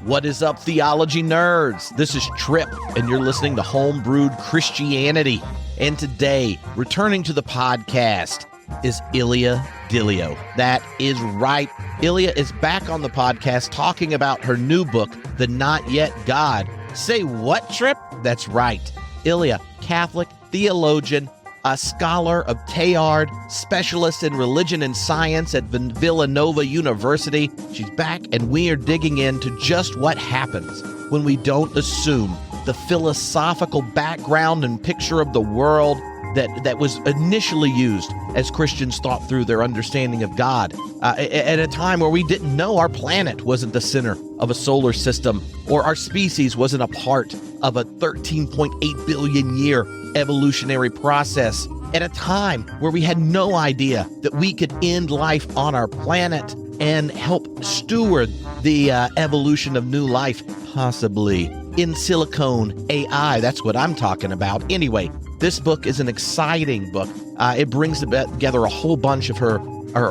What is up, theology nerds? This is Trip, and you're listening to Homebrewed Christianity. And today, returning to the podcast, is Ilia Delio. That is right. Ilia is back on the podcast talking about her new book, The Not Yet God. Say what, Trip? That's right. Ilia, Catholic, theologian, a scholar of Teilhard, specialist in religion and science at Villanova University. She's back, and we are digging into just what happens when we don't assume the philosophical background and picture of the world that was initially used as Christians thought through their understanding of God at a time where we didn't know our planet wasn't the center of a solar system, or our species wasn't a part of a 13.8 billion year evolutionary process, at a time where we had no idea that we could end life on our planet and help steward the evolution of new life, possibly in silicone AI. That's what I'm talking about. Anyway, this book is an exciting book. It brings together a whole bunch of her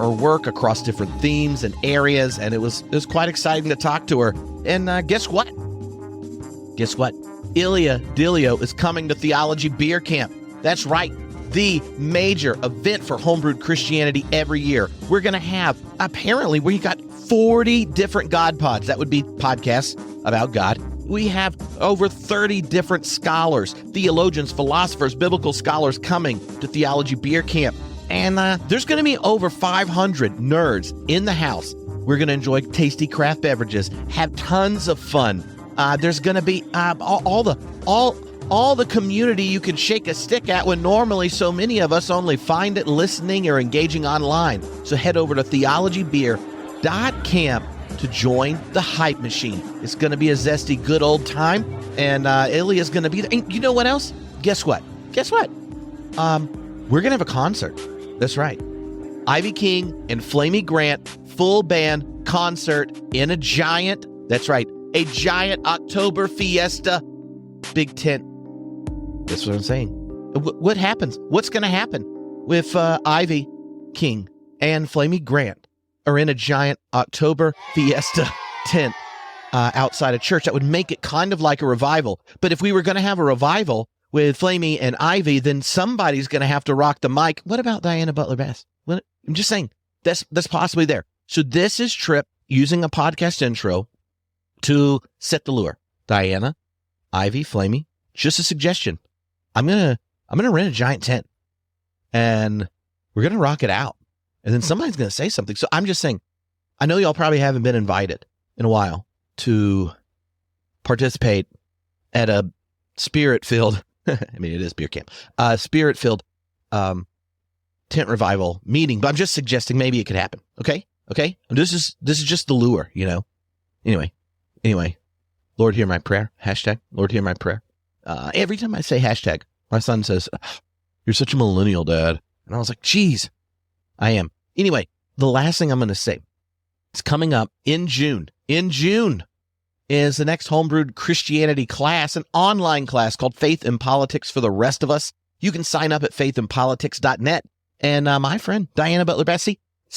work across different themes and areas, and it was quite exciting to talk to her. And guess what? Ilia Delio is coming to Theology Beer Camp. That's right, the major event for Homebrewed Christianity every year. We're going to have, apparently, we got 40 different God pods. That would be podcasts about God. We have over 30 different scholars, theologians, philosophers, biblical scholars coming to Theology Beer Camp. And there's going to be over 500 nerds in the house. We're going to enjoy tasty craft beverages, have tons of fun. There's going to be all the community you can shake a stick at when normally so many of us only find it listening or engaging online. So head over to theologybeer.camp to join the hype machine. It's going to be a zesty, good old time, and Ilia's going to be there. And you know what else? Guess what? We're going to have a concert. That's right. Ivy King and Flamey Grant, full band concert in a giant October fiesta, big tent. That's what I'm saying. What happens? What's going to happen if Ivy King and Flamey Grant are in a giant October fiesta tent outside a church? That would make it kind of like a revival. But if we were going to have a revival with Flamey and Ivy, then somebody's going to have to rock the mic. What about Diana Butler-Bass? I'm just saying, that's possibly there. So this is Trip using a podcast intro to set the lure. Diana, Ivy, Flamey, just a suggestion. I'm gonna rent a giant tent, and we're gonna rock it out, and then somebody's gonna say something. So I'm just saying, I know y'all probably haven't been invited in a while to participate at a spirit-filled, I mean, it is beer camp, spirit-filled tent revival meeting, but I'm just suggesting maybe it could happen. Okay. This is just the lure, you know. Anyway, Lord, hear my prayer. Hashtag, Lord, hear my prayer. Every time I say hashtag, my son says, "You're such a millennial, Dad." And I was like, geez, I am. Anyway, the last thing I'm going to say, it's coming up in June. In June is the next Homebrewed Christianity class, an online class called Faith and Politics for the Rest of Us. You can sign up at faithandpolitics.net. And my friend, Diana Butler-Bass,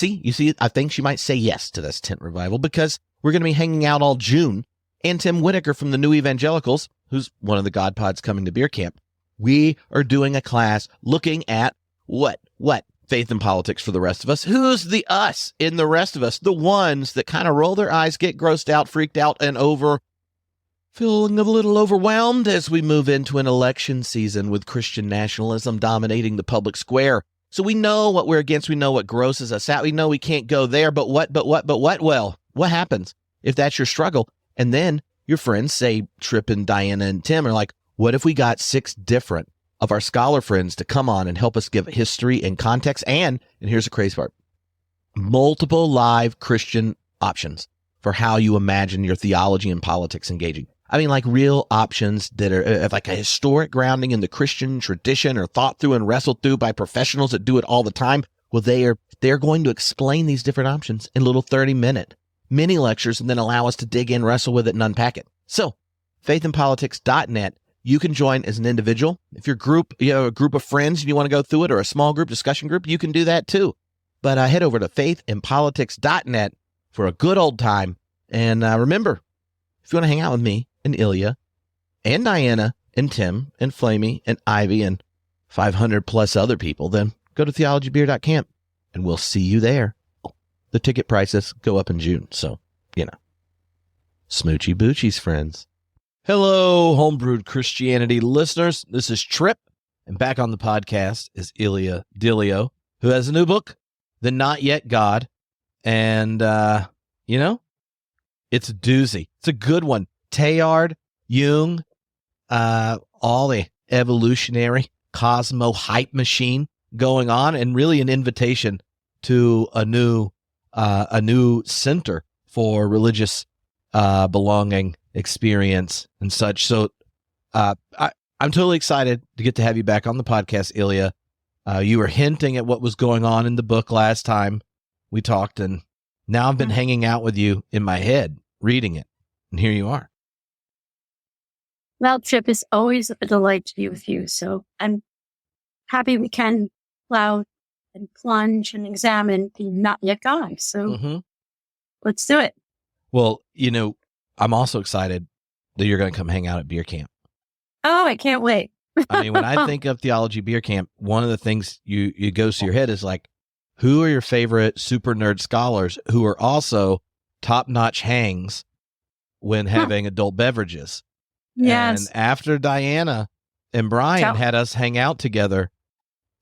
you see, I think she might say yes to this tent revival, because we're going to be hanging out all June. And Tim Whitaker from the New Evangelicals, who's one of the God Pods coming to Beer Camp, we are doing a class looking at what? Faith and politics for the rest of us. Who's the us in the rest of us? The ones that kind of roll their eyes, get grossed out, freaked out, and feeling a little overwhelmed as we move into an election season with Christian nationalism dominating the public square. So we know what we're against. We know what grosses us out. We know we can't go there, but what? Well, what happens if that's your struggle? And then your friends, say Trip and Diana and Tim, are like, what if we got 6 different of our scholar friends to come on and help us give history and context? And here's the crazy part, multiple live Christian options for how you imagine your theology and politics engaging. I mean, like real options that are like a historic grounding in the Christian tradition, or thought through and wrestled through by professionals that do it all the time. Well, they're going to explain these different options in little 30-minute mini lectures, and then allow us to dig in, wrestle with it, and unpack it. So faithandpolitics.net, you can join as an individual. If your group, a group of friends and you want to go through it, or a small group discussion group, you can do that too. But head over to faithandpolitics.net for a good old time. And remember, if you want to hang out with me and Ilia and Diana and Tim and Flamey and Ivy and 500 plus other people, then go to theologybeer.camp and we'll see you there. The ticket prices go up in June, so, smoochy boochies, friends. Hello, homebrewed Christianity listeners. This is Trip, and back on the podcast is Ilia Delio, who has a new book, The Not Yet God, and, it's a doozy. It's a good one. Teilhard, Jung, all the evolutionary cosmo hype machine going on, and really an invitation to a new center for religious belonging, experience, and such. So I'm totally excited to get to have you back on the podcast, Ilia. You were hinting at what was going on in the book last time we talked, and now I've been hanging out with you in my head, reading it, and here you are. Well, Trip, is always a delight to be with you. So I'm happy we can plow and plunge and examine the Not Yet God. So let's do it. Well, I'm also excited that you're going to come hang out at Beer Camp. Oh, I can't wait. I mean, when I think of Theology Beer Camp, one of the things you goes to your head is like, who are your favorite super nerd scholars who are also top-notch hangs when having adult beverages? Yes. And after Diana and Brian had us hang out together,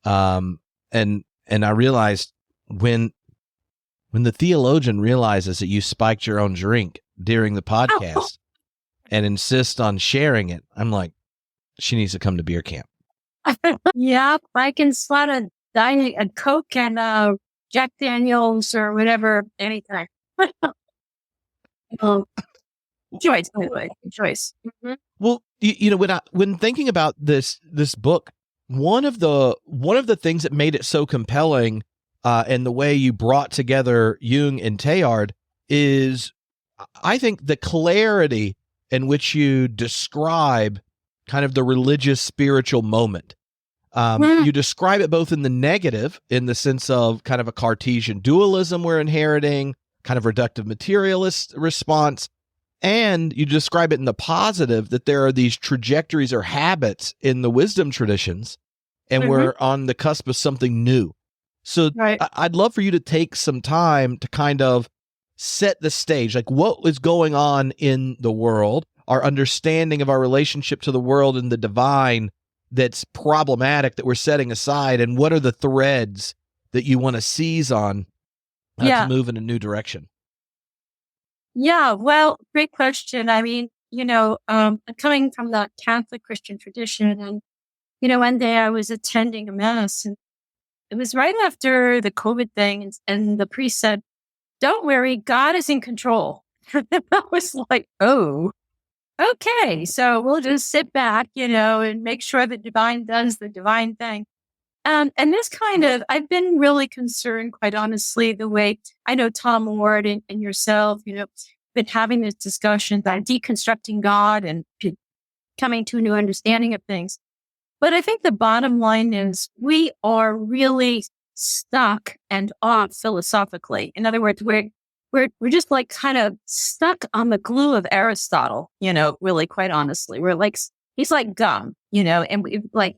and I realized when the theologian realizes that you spiked your own drink during the podcast and insists on sharing it, I'm like, she needs to come to Beer Camp. Yeah, I can slot a Coke and Jack Daniels or whatever anytime. Choice, by the way. Choice. Mm-hmm. Well, when thinking about this book, one of the things that made it so compelling, and the way you brought together Jung and Teilhard is, I think, the clarity in which you describe kind of the religious spiritual moment. You describe it both in the negative, in the sense of kind of a Cartesian dualism we're inheriting, kind of reductive materialist response, and you describe it in the positive, that there are these trajectories or habits in the wisdom traditions, and we're on the cusp of something new. So I'd love for you to take some time to kind of set the stage, like what is going on in the world, our understanding of our relationship to the world and the divine that's problematic that we're setting aside, and what are the threads that you want to seize on to move in a new direction? Yeah, well, great question. I mean, coming from the Catholic Christian tradition, and, one day I was attending a mass, and it was right after the COVID thing, and the priest said, "Don't worry, God is in control." And I was like, oh, okay, so we'll just sit back, and make sure the divine does the divine thing. And this I've been really concerned, quite honestly, the way I know Tom Ward and yourself, been having this discussion about deconstructing God and coming to a new understanding of things. But I think the bottom line is we are really stuck and off philosophically. In other words, we're just like kind of stuck on the glue of Aristotle, really, quite honestly. We're like, he's like gum, and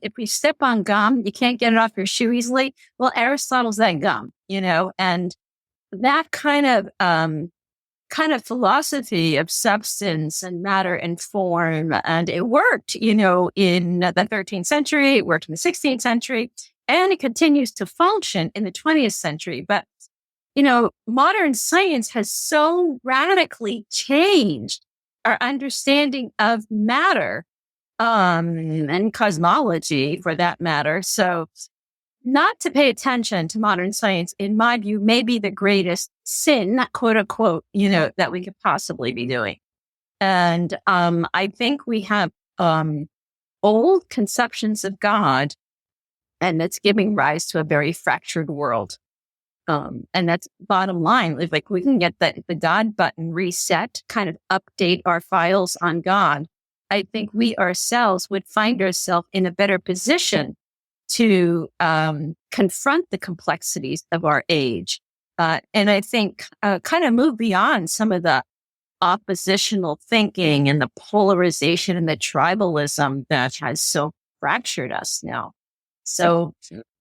if we step on gum, you can't get it off your shoe easily. Well, Aristotle's that gum, and that kind of philosophy of substance and matter and form. And it worked, in the 13th century, it worked in the 16th century, and it continues to function in the 20th century. But, modern science has so radically changed our understanding of matter, and cosmology for that matter. So not to pay attention to modern science, in my view, may be the greatest sin, quote unquote, that we could possibly be doing. And I think we have old conceptions of God, and that's giving rise to a very fractured world. And that's bottom line. If we can get the God button reset, kind of update our files on God, I think we ourselves would find ourselves in a better position to confront the complexities of our age. And I think kind of move beyond some of the oppositional thinking and the polarization and the tribalism that has so fractured us now. So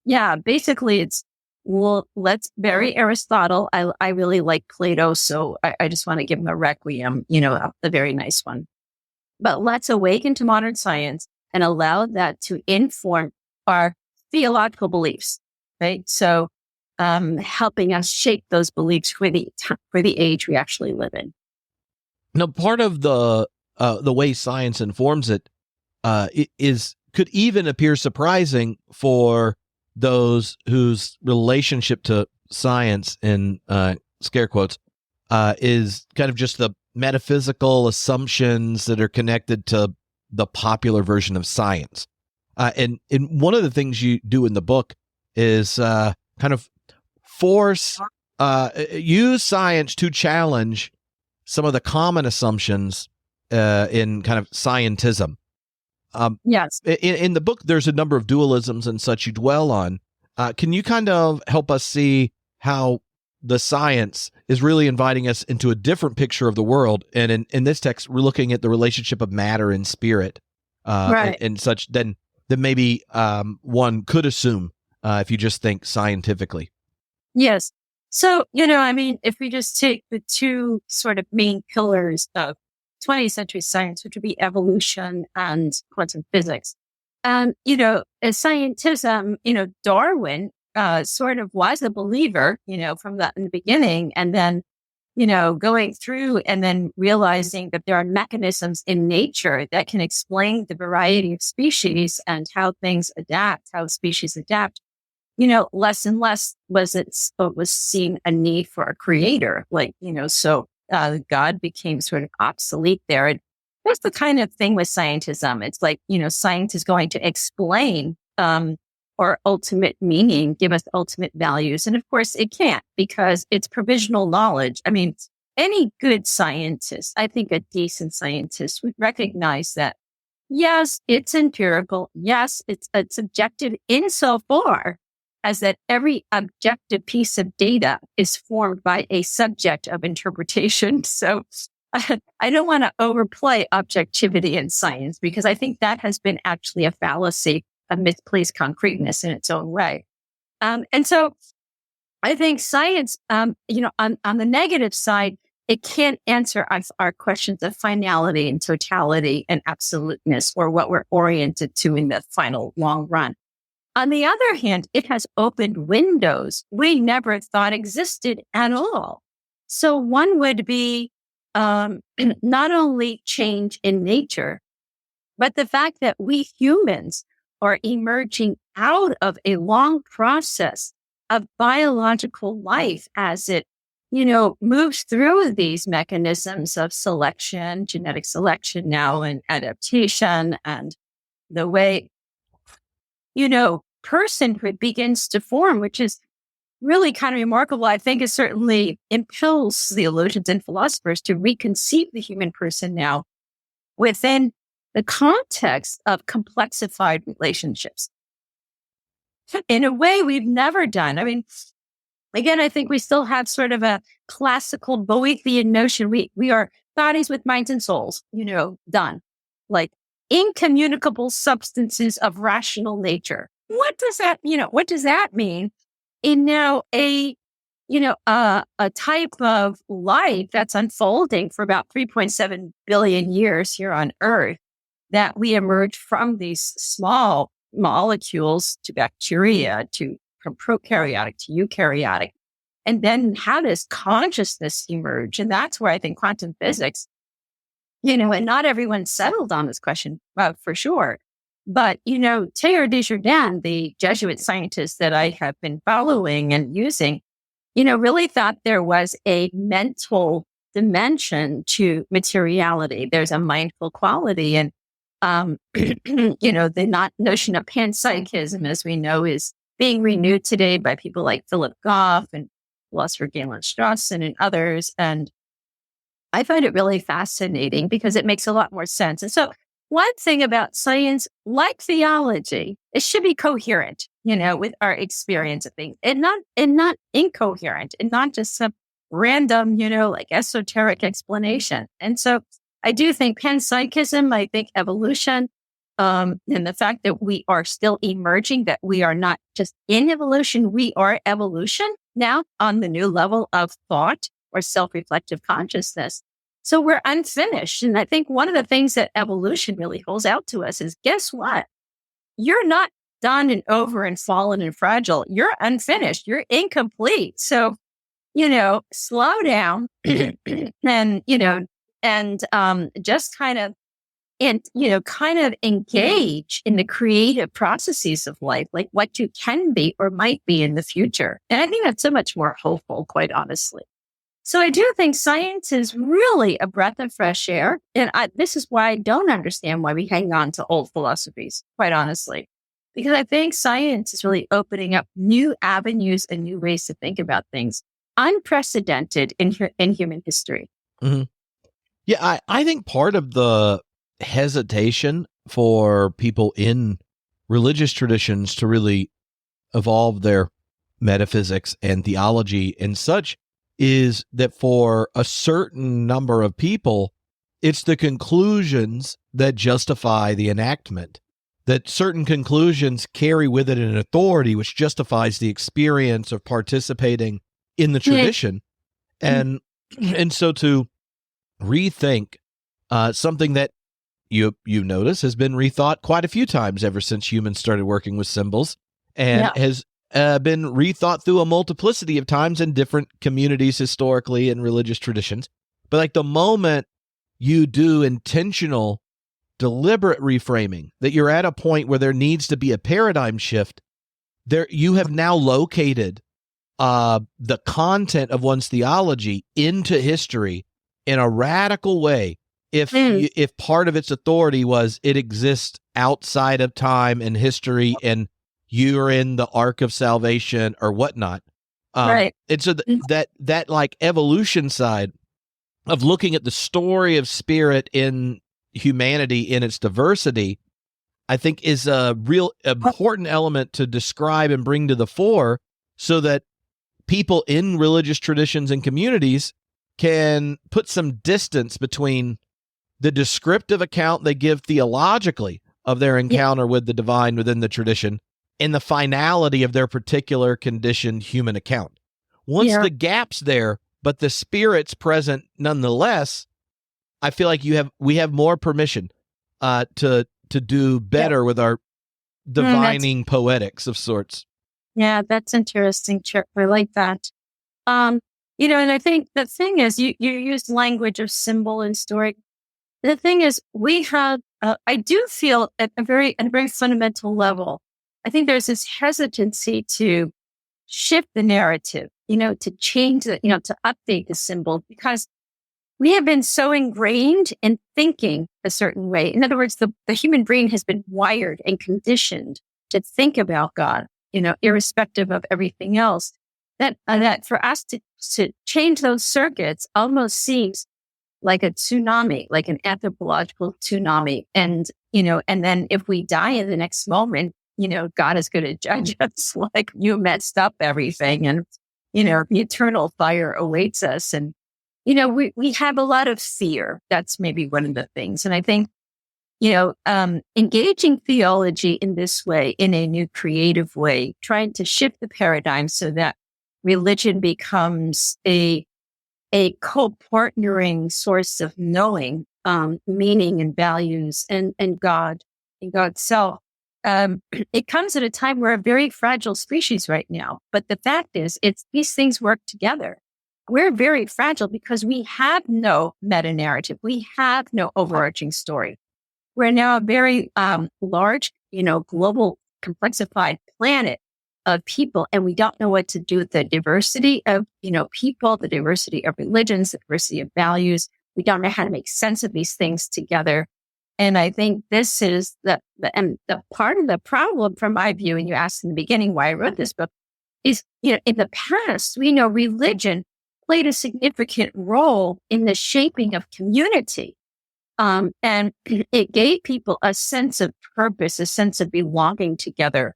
yeah, basically it's, well, let's bury Aristotle. I really like Plato, so I just want to give him a requiem, a very nice one. But let's awaken to modern science and allow that to inform our theological beliefs, right? So helping us shape those beliefs for the age we actually live in. Now, part of the way science informs it could even appear surprising for those whose relationship to science, in scare quotes, is kind of just the metaphysical assumptions that are connected to the popular version of science. And one of the things you do in the book is kind of use science to challenge some of the common assumptions in kind of scientism. Yes. In the book, there's a number of dualisms and such you dwell on. Can you kind of help us see how the science is really inviting us into a different picture of the world? And in this text, we're looking at the relationship of matter and spirit, right, and such than maybe one could assume if you just think scientifically. Yes. So, if we just take the two sort of main pillars of 20th century science, which would be evolution and quantum physics, as scientism, Darwin sort of was a believer, from that in the beginning, and then, going through and then realizing that there are mechanisms in nature that can explain the variety of species and how things adapt, how species adapt. Less and less was seen a need for a creator, so God became sort of obsolete there. And that's the kind of thing with scientism. It's like, science is going to explain or ultimate meaning, give us ultimate values. And of course it can't, because it's provisional knowledge. I mean, any good scientist, I think a decent scientist, would recognize that, yes, it's empirical. Yes, it's subjective insofar as that every objective piece of data is formed by a subject of interpretation. So I don't want to overplay objectivity in science, because I think that has been actually a fallacy, a misplaced concreteness in its own way. And so I think science, on the negative side, it can't answer our questions of finality and totality and absoluteness, or what we're oriented to in the final long run. On the other hand, it has opened windows we never thought existed at all. So one would be not only change in nature, but the fact that we humans are emerging out of a long process of biological life as it, moves through these mechanisms of selection, genetic selection now, and adaptation, and the way personhood begins to form, which is really kind of remarkable. I think it certainly impels theologians and philosophers to reconceive the human person now within the context of complexified relationships in a way we've never done. I mean, again, I think we still have sort of a classical Boethian notion. We are bodies with minds and souls, done. Like, incommunicable substances of rational nature. What does that mean in now a type of life that's unfolding for about 3.7 billion years here on Earth, that we emerge from these small molecules to bacteria, from prokaryotic to eukaryotic. And then how does consciousness emerge? And that's where I think quantum physics, and not everyone settled on this question, for sure. But, Teilhard de Chardin, the Jesuit scientist that I have been following and using, really thought there was a mental dimension to materiality. There's a mindful quality. And, the notion of panpsychism, as we know, is being renewed today by people like Philip Goff and philosopher Galen Strawson and others. And I find it really fascinating because it makes a lot more sense. And so one thing about science, like theology, it should be coherent, with our experience of things, and not incoherent, and not just some random, like esoteric explanation. And so I do think panpsychism, I think evolution, and the fact that we are still emerging, that we are not just in evolution, we are evolution now on the new level of thought or self-reflective consciousness. So we're unfinished. And I think one of the things that evolution really holds out to us is, guess what? You're not done and over and fallen and fragile. You're unfinished. You're incomplete. So, slow down and, just kind of, engage in the creative processes of life, like what you can be or might be in the future. And I think that's so much more hopeful, quite honestly. So I do think science is really a breath of fresh air. And this is why I don't understand why we hang on to old philosophies, quite honestly, because I think science is really opening up new avenues and new ways to think about things, unprecedented in human history. Mm-hmm. Yeah, I think part of the hesitation for people in religious traditions to really evolve their metaphysics and theology and such is that for a certain number of people, it's the conclusions that justify the enactment, that certain conclusions carry with it an authority which justifies the experience of participating in the tradition. And so to rethink something that you notice has been rethought quite a few times ever since humans started working with symbols, and has been rethought through a multiplicity of times in different communities historically and religious traditions. But like the moment you do intentional, deliberate reframing, that you're at a point where there needs to be a paradigm shift, there you have now located the content of one's theology into history in a radical way. If part of its authority was it exists outside of time and history, and you're in the arc of salvation or whatnot, right? And so that like evolution side of looking at the story of spirit in humanity in its diversity, I think is a real important element to describe and bring to the fore, so that people in religious traditions and communities can put some distance between the descriptive account they give theologically of their encounter with the divine within the tradition and the finality of their particular conditioned human account. Once the gap's there, but the spirit's present nonetheless, I feel like we have more permission to do better with our divining poetics of sorts. Yeah, that's interesting, Chip. I like that. And I think the thing is, you use language of symbol and story. The thing is, we have, I do feel at a very fundamental level, I think there's this hesitancy to shift the narrative, to change the, to update the symbol, because we have been so ingrained in thinking a certain way. In other words, the human brain has been wired and conditioned to think about God, irrespective of everything else, that for us to change those circuits almost seems like a tsunami, like an anthropological tsunami. And then if we die in the next moment, God is going to judge us like you messed up everything. And, the eternal fire awaits us. And, we have a lot of fear. That's maybe one of the things. And I think, engaging theology in this way, in a new creative way, trying to shift the paradigm so that religion becomes a co-partnering source of knowing, meaning and values and God and God's self. It comes at a time we're a very fragile species right now. But the fact is, these things work together. We're very fragile because we have no meta-narrative. We have no overarching story. We're now a very large, global, complexified planet of people, and we don't know what to do with the diversity of, people, the diversity of religions, the diversity of values. We don't know how to make sense of these things together. And I think this is the part of the problem from my view, and you asked in the beginning why I wrote this book, is, in the past, we know religion played a significant role in the shaping of community. And it gave people a sense of purpose, a sense of belonging together,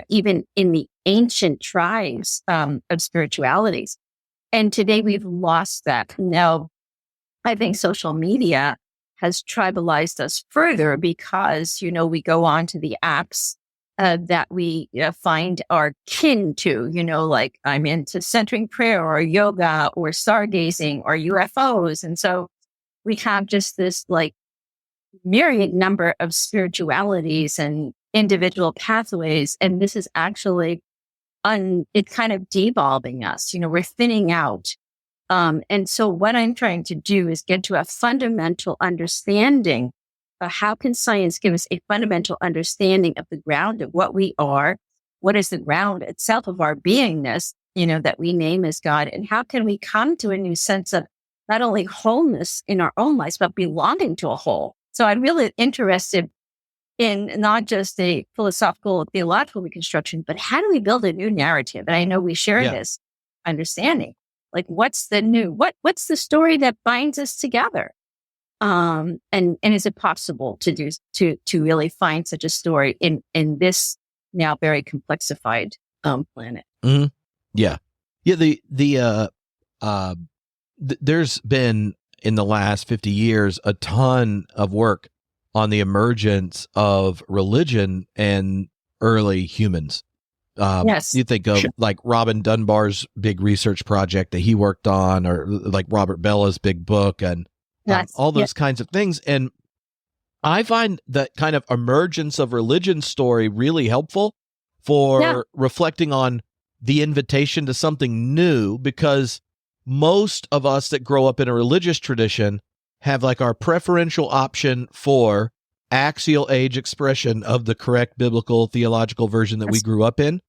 even in the ancient tribes of spiritualities. And today we've lost that. Now, I think social media has tribalized us further because, we go on to the apps that we find are kin to, like I'm into centering prayer or yoga or stargazing or UFOs. And so we have just this like myriad number of spiritualities and individual pathways. And this is actually it's kind of devolving us, we're thinning out. And so what I'm trying to do is get to a fundamental understanding of how can science give us a fundamental understanding of the ground of what we are, what is the ground itself of our beingness, that we name as God, and how can we come to a new sense of not only wholeness in our own lives, but belonging to a whole. So I'm really interested in not just a philosophical, theological reconstruction, but how do we build a new narrative? And I know we share this understanding. Like, what's the new? What's the story that binds us together? And is it possible to really find such a story in this now very complexified planet? Mm-hmm. Yeah. There's been in the last 50 years a ton of work on the emergence of religion and early humans. Yes. You think of like Robin Dunbar's big research project that he worked on, or like Robert Bella's big book, and all those kinds of things. And I find that kind of emergence of religion story really helpful for reflecting on the invitation to something new, because most of us that grow up in a religious tradition have like our preferential option for axial age expression of the correct biblical theological version that we grew up in,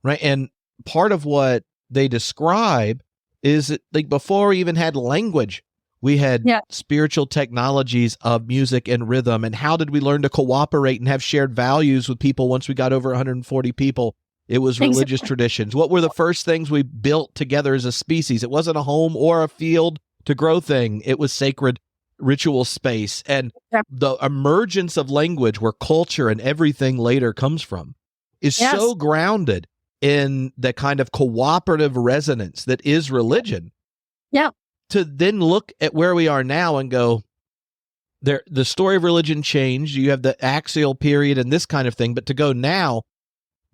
right? And part of what they describe is that, like, before we even had language, we had spiritual technologies of music and rhythm. And how did we learn to cooperate and have shared values with people once we got over 140 people? It was religious traditions. What were the first things we built together as a species? It wasn't a home or a field to grow thing. It was sacred ritual space. And the emergence of language, where culture and everything later comes from, is so grounded in the kind of cooperative resonance that is religion. Yeah. To then look at where we are now and go, the story of religion changed. You have the axial period and this kind of thing. But to go now,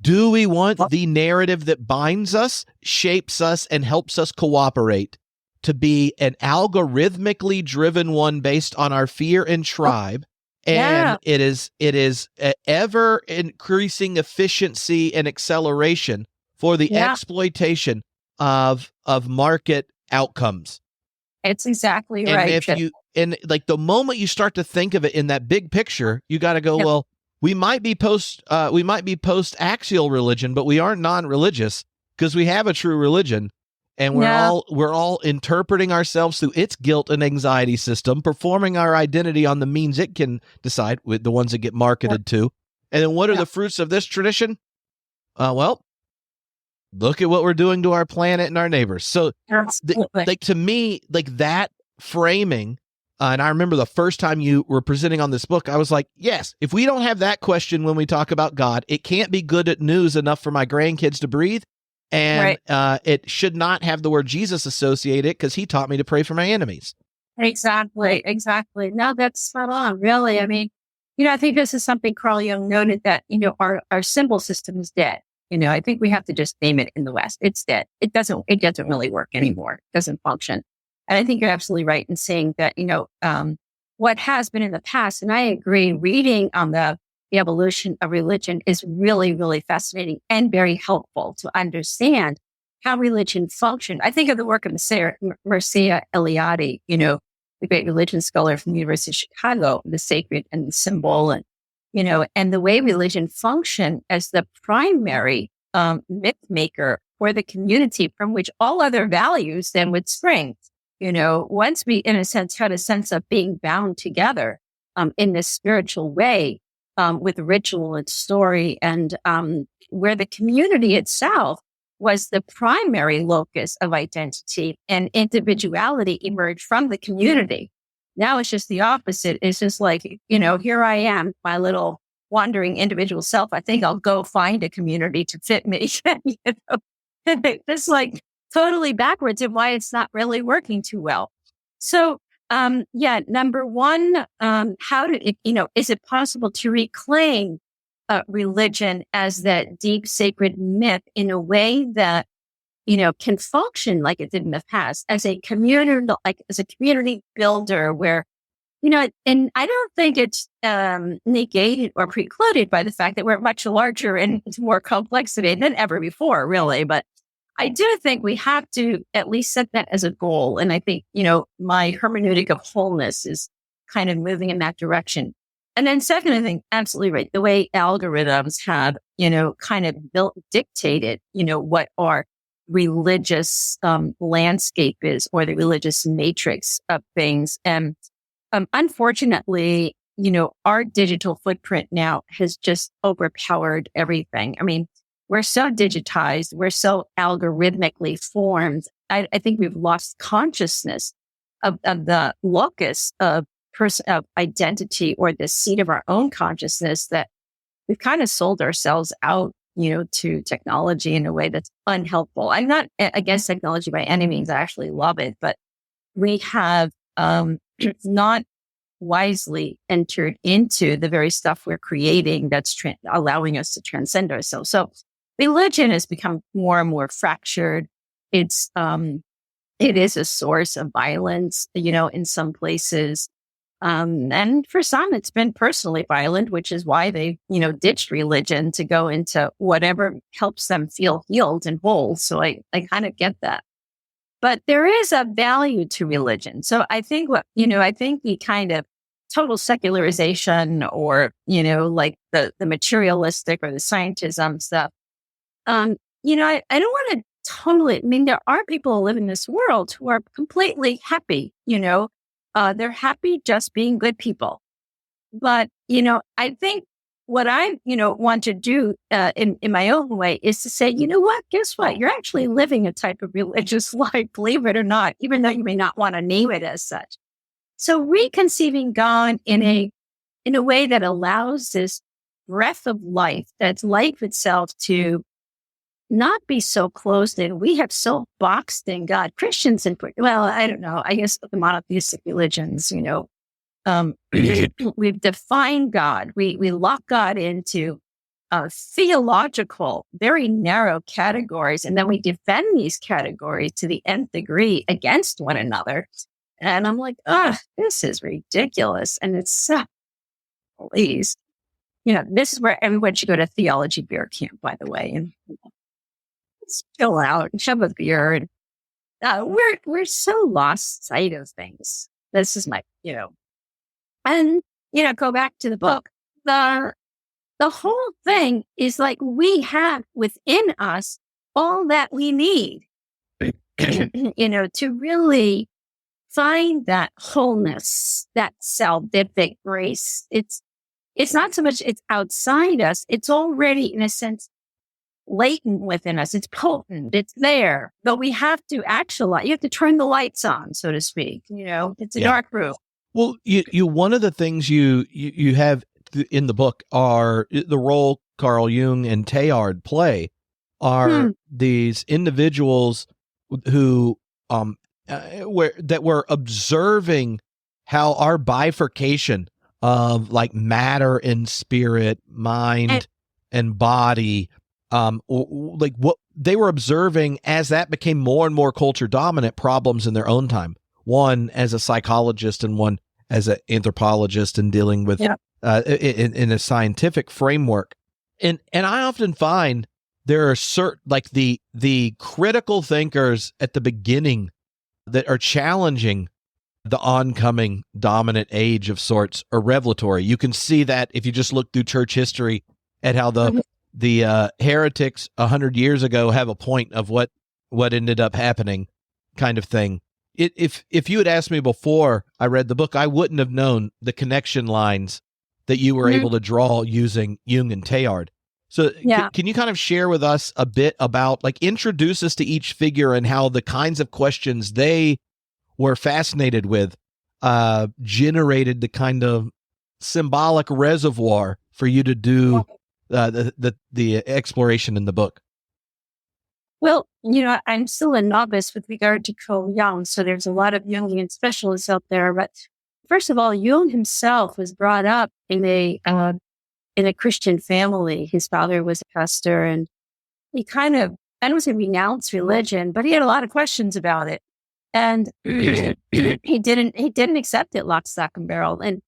do we want the narrative that binds us, shapes us, and helps us cooperate to be an algorithmically driven one based on our fear and tribe? And it is ever increasing efficiency and acceleration for the exploitation of market outcomes. It's exactly and right. Like the moment you start to think of it in that big picture, you got to go, well, we might be post axial religion, but we aren't non-religious because we have a true religion. And we're all interpreting ourselves through its guilt and anxiety system, performing our identity on the means it can decide, with the ones that get marketed to. And then what are the fruits of this tradition? Well, look at what we're doing to our planet and our neighbors. So like, to me, like that framing, and I remember the first time you were presenting on this book, I was like, yes, if we don't have that question when we talk about God, it can't be good at news enough for my grandkids to breathe. And it should not have the word Jesus associated because he taught me to pray for my enemies. Exactly. No, that's spot on, really. I mean, I think this is something Carl Jung noted, that, our symbol system is dead. I think we have to just name it in the West. It's dead. It doesn't really work anymore. It doesn't function. And I think you're absolutely right in saying that, what has been in the past, and I agree, reading on the evolution of religion is really, really fascinating and very helpful to understand how religion functioned. I think of the work of Mircea Eliade, the great religion scholar from the University of Chicago, the sacred and the symbol, and and the way religion functioned as the primary myth maker for the community from which all other values then would spring. Once we, in a sense, had a sense of being bound together in this spiritual way, with ritual and story, and where the community itself was the primary locus of identity, and individuality emerged from the community. Now it's just the opposite. It's just like, here I am, my little wandering individual self. I think I'll go find a community to fit me. It's like totally backwards and why it's not really working too well. So, number one, how to, is it possible to reclaim religion as that deep sacred myth in a way that, can function like it did in the past as a community, like as a community builder where, and I don't think it's negated or precluded by the fact that we're much larger and more complexity than ever before, really. But I do think we have to at least set that as a goal. And I think, my hermeneutic of wholeness is kind of moving in that direction. And then second, I think absolutely right. The way algorithms have, kind of dictated, what our religious landscape is or the religious matrix of things. And unfortunately, our digital footprint now has just overpowered everything. I mean, we're so digitized. We're so algorithmically formed. I think we've lost consciousness of the locus of identity or the seat of our own consciousness, that we've kind of sold ourselves out, to technology in a way that's unhelpful. I'm not against technology by any means. I actually love it, but we have not wisely entered into the very stuff we're creating that's allowing us to transcend ourselves. So religion has become more and more fractured. It is a source of violence, in some places. And for some, it's been personally violent, which is why they, ditched religion to go into whatever helps them feel healed and whole. So I kind of get that. But there is a value to religion. So I think the kind of total secularization or, like the materialistic or the scientism stuff, I don't want to totally, there are people who live in this world who are completely happy, they're happy just being good people. But, I think what I, want to do in my own way is to say, guess what? You're actually living a type of religious life, believe it or not, even though you may not want to name it as such. So reconceiving God in a way that allows this breath of life, that's life itself, to not be so closed in. We have so boxed in God. Christians, I don't know. I guess the monotheistic religions, we've defined God. We lock God into theological, very narrow categories, and then we defend these categories to the nth degree against one another. And I'm like, this is ridiculous. And it's so, please, this is where everyone should go to theology beer camp, by the way, and chill out and have a beer. And we're so lost sight of things. This is my, and go back to the book. The whole thing is like we have within us all that we need, to really find that wholeness, that salvific grace. It's not so much it's outside us. It's already, in a sense, latent within us. It's potent. It's there. But we have to actualize. You have to turn the lights on, so to speak. It's a dark room. Well, you one of the things you have in the book are the role Carl Jung and Teilhard play are these individuals who were observing how our bifurcation of like matter and spirit, mind and body, like what they were observing as that became more and more culture dominant problems in their own time. One as a psychologist and one as an anthropologist and dealing with in a scientific framework. And I often find there are certain, like the critical thinkers at the beginning that are challenging the oncoming dominant age of sorts are revelatory. You can see that if you just look through church history at how the heretics 100 years ago have a point of what ended up happening, kind of thing. If you had asked me before I read the book, I wouldn't have known the connection lines that you were able to draw using Jung and Teilhard. So can you kind of share with us a bit about, like, introduce us to each figure and how the kinds of questions they were fascinated with generated the kind of symbolic reservoir for you to do the exploration in the book? Well, I'm still a novice with regard to Carl Jung, so there's a lot of Jungian specialists out there. But first of all, Jung himself was brought up in a Christian family. His father was a pastor, and he kind of, I don't say renounced religion, but he had a lot of questions about it. And he didn't accept it lock, stock, and barrel. And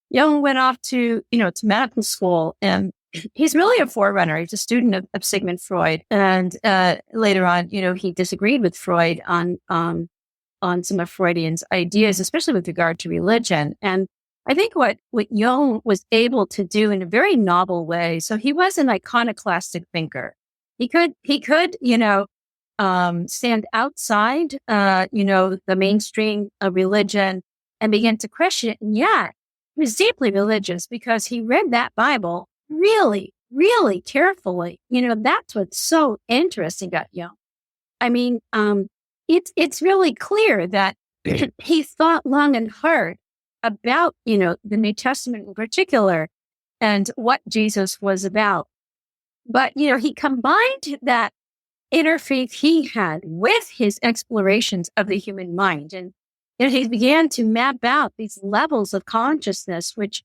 Jung went off to medical school, and he's really a forerunner. He's a student of Sigmund Freud. And later on, he disagreed with Freud on some of Freudian's ideas, especially with regard to religion. And I think what Jung was able to do in a very novel way, so he was an iconoclastic thinker. He could, stand outside, the mainstream of religion and begin to question it. And yet, he was deeply religious because he read that Bible really, really carefully. That's what's so interesting about Jung. I mean, it's really clear that he thought long and hard about, the New Testament in particular and what Jesus was about. But, he combined that inner faith he had with his explorations of the human mind. And he began to map out these levels of consciousness, which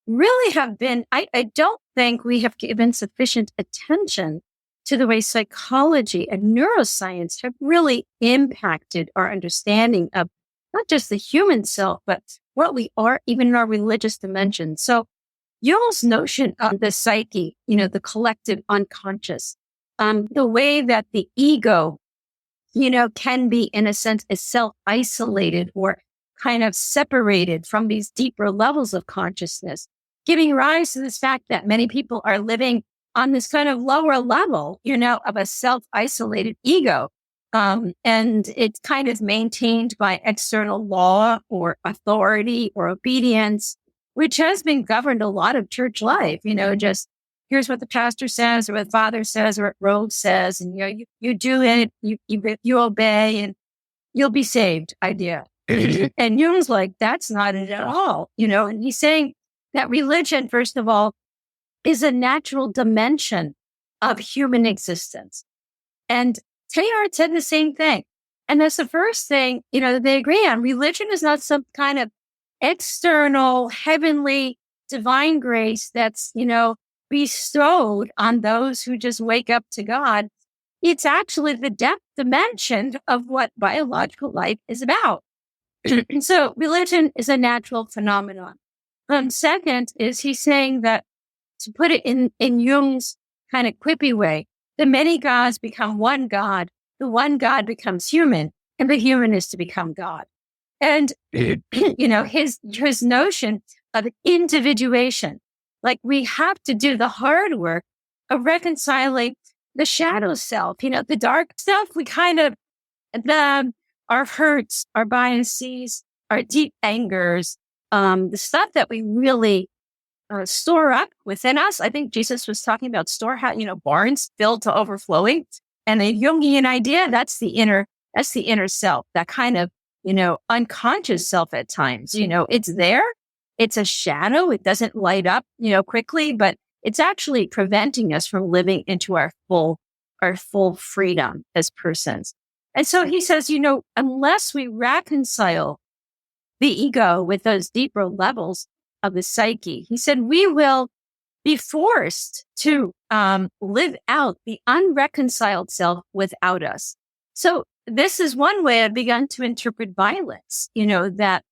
really have been, I don't think we have given sufficient attention to the way psychology and neuroscience have really impacted our understanding of not just the human self, but what we are, even in our religious dimension. So Jung's notion of the psyche, the collective unconscious, the way that the ego, can be, in a sense, is self-isolated or kind of separated from these deeper levels of consciousness, giving rise to this fact that many people are living on this kind of lower level, of a self-isolated ego. And it's kind of maintained by external law or authority or obedience, which has been governed a lot of church life, just here's what the pastor says or what the father says or what Rove says. And, you do it, you obey and you'll be saved idea. And Jung's like, that's not it at all, and he's saying that religion, first of all, is a natural dimension of human existence. And Teilhard said the same thing. And that's the first thing, that they agree on. Religion is not some kind of external, heavenly, divine grace that's, bestowed on those who just wake up to God. It's actually the depth dimension of what biological life is about. So religion is a natural phenomenon. Second is he's saying that, to put it in Jung's kind of quippy way, the many gods become one God, the one God becomes human, and the human is to become God. And, his notion of individuation, like we have to do the hard work of reconciling the shadow self, the dark stuff, we kind of, our hurts, our biases, our deep angers, the stuff that we really store up within us. I think Jesus was talking about storehouse, barns filled to overflowing. And the Jungian idea, that's the inner self, that kind of, unconscious self at times. It's there. It's a shadow. It doesn't light up, quickly, but it's actually preventing us from living into our full freedom as persons. And so he says, unless we reconcile the ego with those deeper levels of the psyche, he said, we will be forced to live out the unreconciled self without us. So this is one way I've begun to interpret violence, that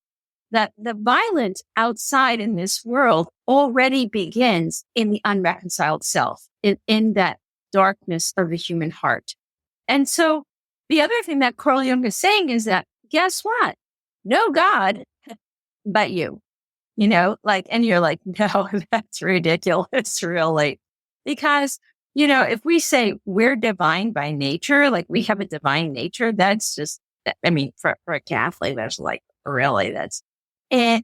the violence outside in this world already begins in the unreconciled self, in that darkness of the human heart. And so the other thing that Carl Jung is saying is that, guess what? No God but you, and you're like, no, that's ridiculous, really. Because, if we say we're divine by nature, like we have a divine nature, that's just, for a Catholic, that's like, really, that's, and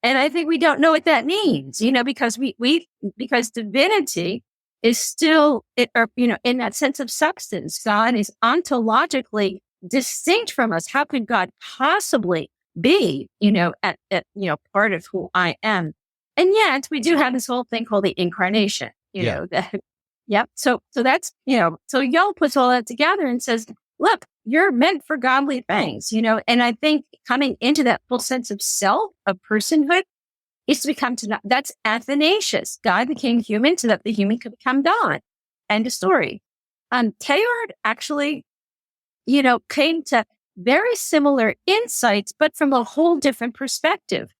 I think we don't know what that means, because because divinity is still, in that sense of substance. God is ontologically distinct from us. How could God possibly be, at part of who I am? And yet we do have this whole thing called the incarnation, that Yep. So that's, so Jung puts all that together and says, look, you're meant for godly things, and I think coming into that full sense of self, of personhood, is to become that's Athanasius. God became human so that the human could become God. End of story. Teilhard actually, came to very similar insights, but from a whole different perspective.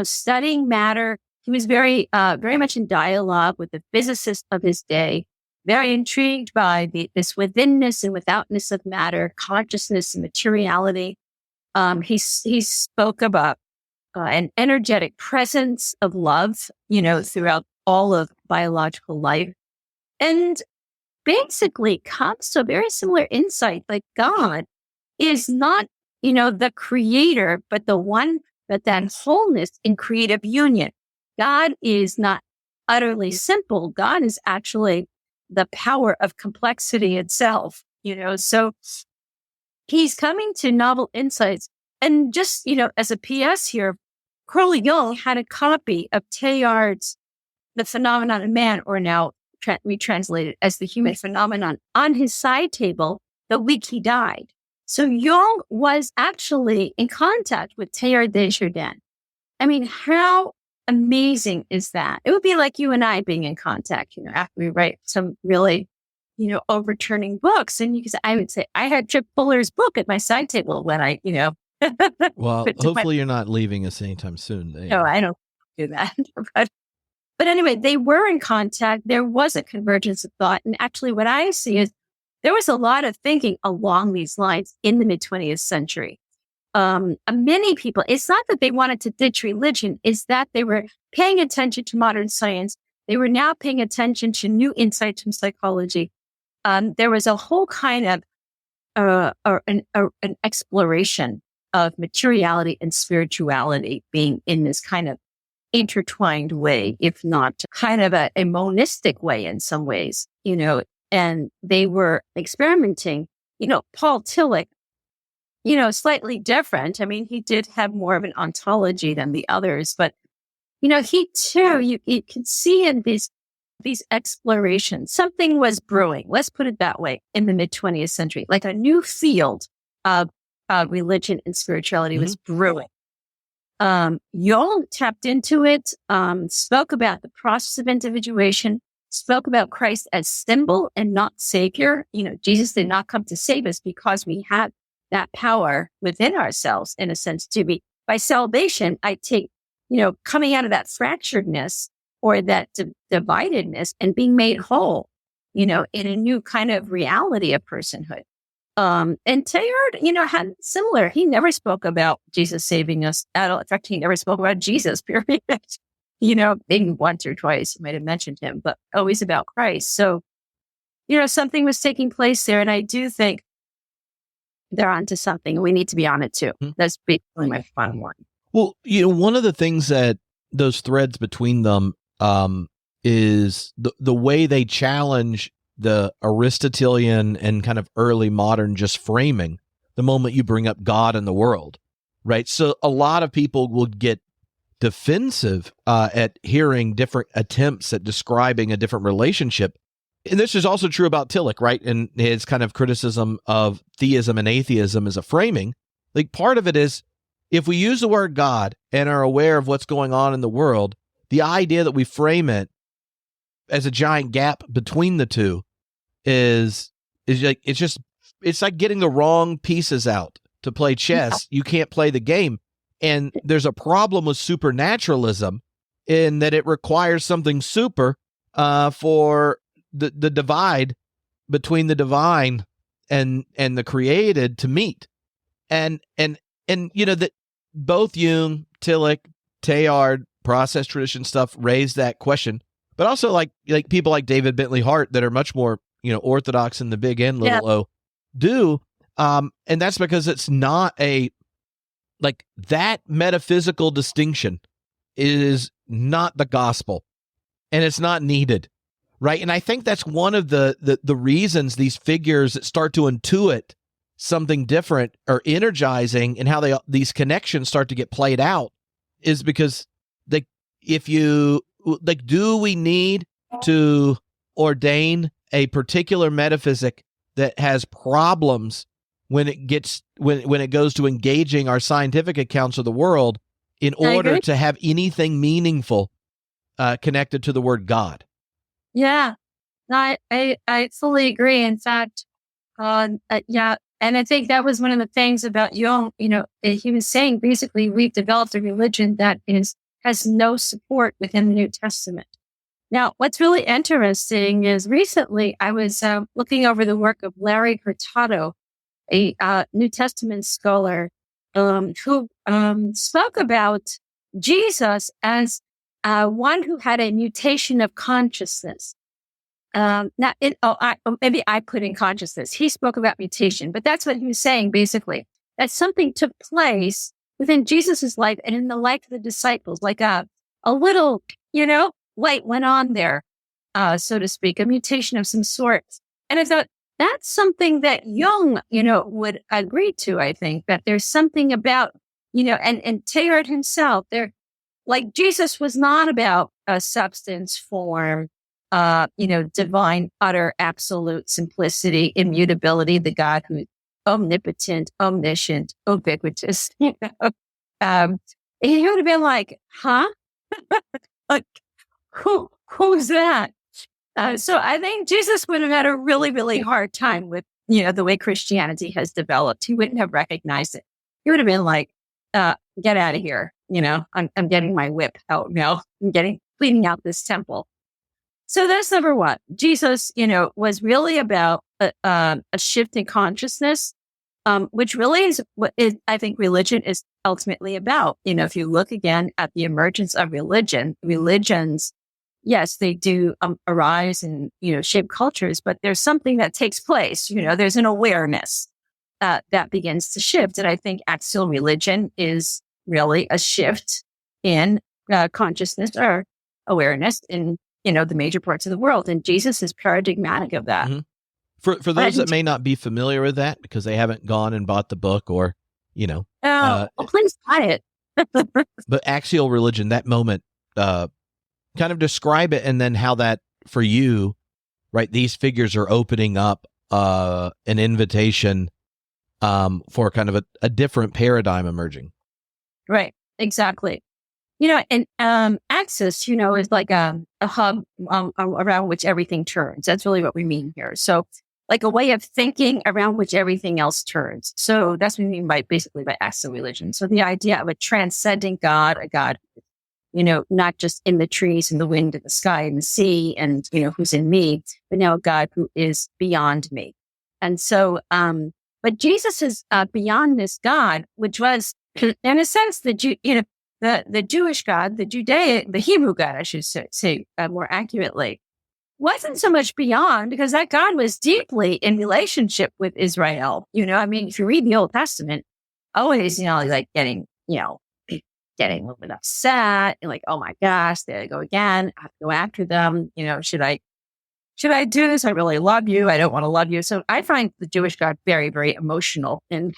Studying matter, he was very much in dialogue with the physicists of his day, very intrigued by this withinness and withoutness of matter, consciousness and materiality. He spoke about an energetic presence of love, throughout all of biological life. And basically comes to a very similar insight, like God is not, the creator, but the one, but that wholeness in creative union. God is not utterly simple. God is actually the power of complexity itself, so he's coming to novel insights. And just, as a PS here, Carl Jung had a copy of Teilhard's The Phenomenon of Man, or now retranslated as The Human Phenomenon, on his side table the week he died. So Jung was actually in contact with Teilhard de Chardin. I mean, how amazing is that? It would be like you and I being in contact, after we write some really, overturning books. And I would say, I had Trip Fuller's book at my side table when I, Well, hopefully you're not leaving us anytime soon. No, I don't do that. But anyway, they were in contact. There was a convergence of thought. And actually what I see is there was a lot of thinking along these lines in the mid-20th century. Many people, it's not that they wanted to ditch religion, it's that they were paying attention to modern science. They were now paying attention to new insights from psychology. There was a whole kind of an exploration of materiality and spirituality being in this kind of intertwined way, if not kind of a monistic way in some ways, and they were experimenting, Paul Tillich, slightly different. I mean, he did have more of an ontology than the others, but, he too, you can see in these explorations, something was brewing, let's put it that way, in the mid-20th century, like a new field of religion and spirituality was brewing. Jung tapped into it, spoke about the process of individuation, spoke about Christ as symbol and not savior. Jesus did not come to save us because we have that power within ourselves, in a sense, to be. By salvation, I take, coming out of that fracturedness or that dividedness and being made whole, in a new kind of reality of personhood. And Teilhard, had similar. He never spoke about Jesus saving us at all. In fact, he never spoke about Jesus, period. Maybe once or twice he might have mentioned him, but always about Christ. So, something was taking place there. And I do think they're onto something. We need to be on it too. That's basically my final one. Well, one of the things that those threads between them is the way they challenge the Aristotelian and kind of early modern just framing the moment you bring up God and the world, right? So a lot of people will get defensive at hearing different attempts at describing a different relationship. And this is also true about Tillich, right? And his kind of criticism of theism and atheism as a framing. Like, part of it is, if we use the word God and are aware of what's going on in the world, the idea that we frame it as a giant gap between the two is like, it's like getting the wrong pieces out to play chess. You can't play the game. And there's a problem with supernaturalism in that it requires something super for the divide between the divine and the created to meet. And that both Jung, Tillich, Teilhard, process tradition stuff raised that question, but also like people like David Bentley Hart that are much more, orthodox in the big N, little o, do. And that's because it's not that metaphysical distinction is not the gospel, and it's not needed, right? And I think that's one of the reasons these figures that start to intuit something different are energizing, and how these connections start to get played out is because do we need to ordain a particular metaphysic that has problems when it gets when it goes to engaging our scientific accounts of the world in order to have anything meaningful connected to the word God. Yeah, I fully agree. In fact, yeah, and I think that was one of the things about Jung. He was saying basically we've developed a religion that has no support within the New Testament. Now, what's really interesting is recently I was looking over the work of Larry Hurtado, a New Testament scholar, who spoke about Jesus as one who had a mutation of consciousness. Maybe I put in consciousness. He spoke about mutation, but that's what he was saying basically. That something took place within Jesus's life and in the life of the disciples, like a little, light went on there, so to speak, a mutation of some sort. And I thought that's something that Jung, would agree to. I think that there's something about, and Teilhard himself, like Jesus was not about a substance form, divine, utter, absolute simplicity, immutability, the God who's omnipotent, omniscient, ubiquitous. He would have been like, huh? Like, who's that? So I think Jesus would have had a really, really hard time with, the way Christianity has developed. He wouldn't have recognized it. He would have been like, get out of here. I'm getting my whip out now. Cleaning out this temple. So that's number one. Jesus, was really about a shift in consciousness, which really is what I think religion is ultimately about. If you look again at the emergence of religions, yes, they do arise and, shape cultures, but there's something that takes place. There's an awareness that begins to shift. And I think axial religion is really a shift in consciousness or awareness in, the major parts of the world. And Jesus is paradigmatic of that. Mm-hmm. For those that may not be familiar with that because they haven't gone and bought the book or, please buy it. But axial religion, that moment, kind of describe it, and then how that for you, right? These figures are opening up an invitation for kind of a different paradigm emerging. Right, exactly. And axis, is like a hub around which everything turns. That's really what we mean here. So like a way of thinking around which everything else turns. So that's what we mean by axial religion. So the idea of a transcending God, a God, not just in the trees and the wind and the sky and the sea and, who's in me, but now a God who is beyond me. And so, but Jesus is beyond this God, which was, in a sense, the Jewish God, the Hebrew God, I should say more accurately, wasn't so much beyond because that God was deeply in relationship with Israel. If you read the Old Testament, always, like getting a little bit upset and like, oh my gosh, there they go again. I have to go after them. Should I do this? I really love you. I don't want to love you. So I find the Jewish God very, very emotional and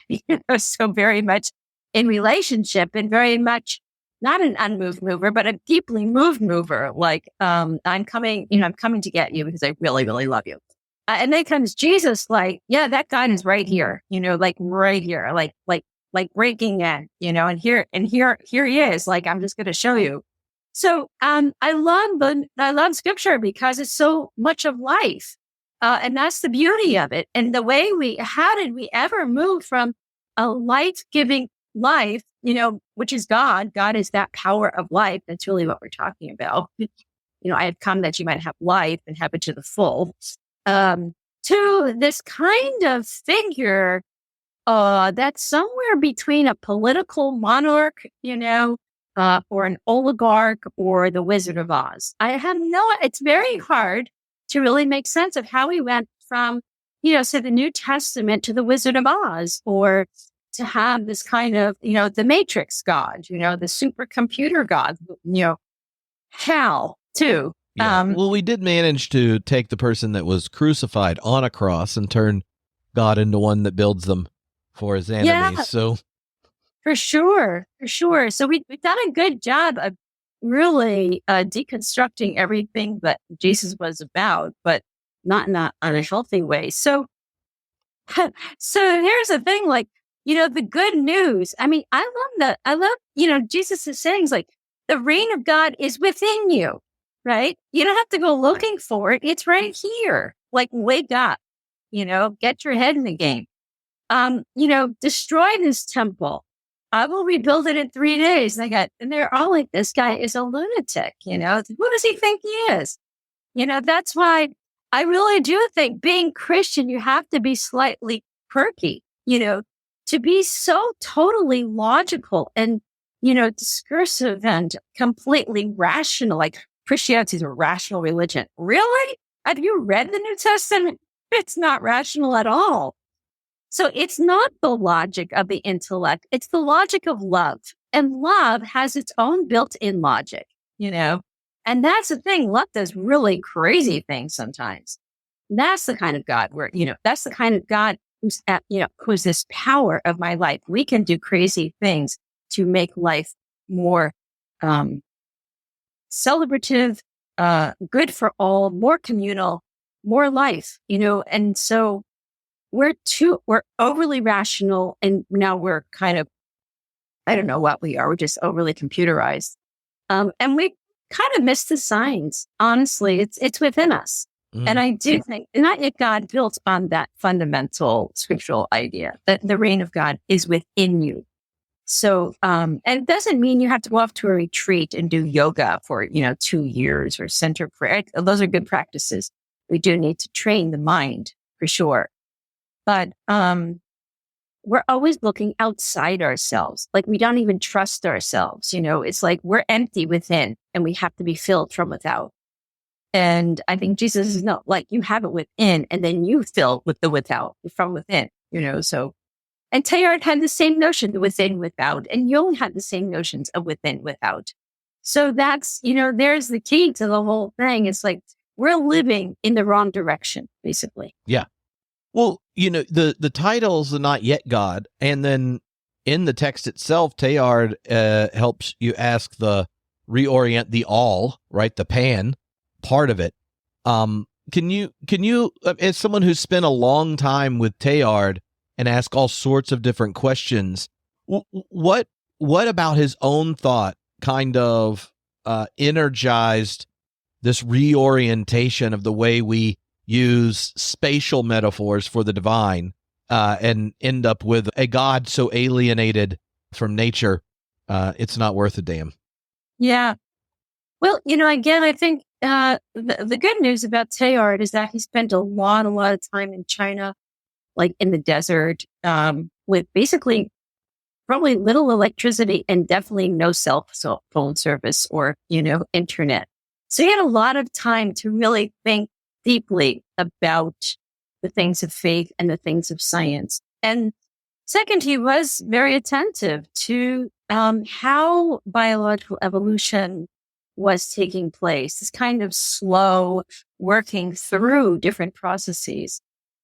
so very much in relationship and very much not an unmoved mover, but a deeply moved mover. Like, I'm coming to get you because I really, really love you. And then comes Jesus, like, yeah, that God is right here, like right here, like breaking in, and here he is. Like, I'm just going to show you. So, I love scripture because it's so much of life. And that's the beauty of it. And the way how did we ever move from a life-giving life, which is God. God is that power of life. That's really what we're talking about. I have come that you might have life and have it to the full. To this kind of figure that's somewhere between a political monarch, or an oligarch or the Wizard of Oz. It's very hard to really make sense of how we went from, say the New Testament to the Wizard of Oz, or to have this kind of, the Matrix God, the supercomputer God, Hal too. Yeah. Well, we did manage to take the person that was crucified on a cross and turn God into one that builds them for his enemies. Yeah, so for sure. So we've done a good job of really deconstructing everything that Jesus was about, but not in a healthy way. So, so here's the thing, like, the good news. I mean, I love that. I love, Jesus' sayings like, the reign of God is within you, right? You don't have to go looking for it. It's right here. Like, wake up, get your head in the game. Destroy this temple. I will rebuild it in 3 days. And they're all like, this guy is a lunatic, who does he think he is? That's why I really do think being Christian, you have to be slightly quirky, to be so totally logical and, discursive and completely rational. Like Christianity is a rational religion. Really? Have you read the New Testament? It's not rational at all. So it's not the logic of the intellect. It's the logic of love. And love has its own built-in logic, And that's the thing. Love does really crazy things sometimes. That's the kind of God that's the kind of God who's who's this power of my life. We can do crazy things to make life more celebrative, good for all, more communal, more life, and so we're overly rational, and now we're kind of, I don't know what we are. We're just overly computerized. And we kind of miss the signs. Honestly, it's within us. Mm. And I do think, not yet God built on that fundamental scriptural idea that the reign of God is within you. So, and it doesn't mean you have to go off to a retreat and do yoga for, 2 years or center prayer. Those are good practices. We do need to train the mind for sure. But, we're always looking outside ourselves. Like we don't even trust ourselves. It's like we're empty within and we have to be filled from without. And I think Jesus is not like you have it within and then you fill with the without from within, so. And Teilhard had the same notion, the within, without, and Jung had the same notions of within, without. So that's, there's the key to the whole thing. It's like we're living in the wrong direction, basically. Yeah. Well, the title's the Not Yet God, and then in the text itself, Teilhard helps you ask reorient the all, right? The pan part of it. Can you, as someone who's spent a long time with Teilhard and ask all sorts of different questions, what about his own thought kind of energized this reorientation of the way we use spatial metaphors for the divine and end up with a God so alienated from nature, it's not worth a damn? Yeah. Well, again, I think the good news about Teilhard is that he spent a lot of time in China, like in the desert, with basically probably little electricity and definitely no cell phone service or, internet. So he had a lot of time to really think deeply about the things of faith and the things of science. And second, he was very attentive to how biological evolution was taking place, this kind of slow working through different processes.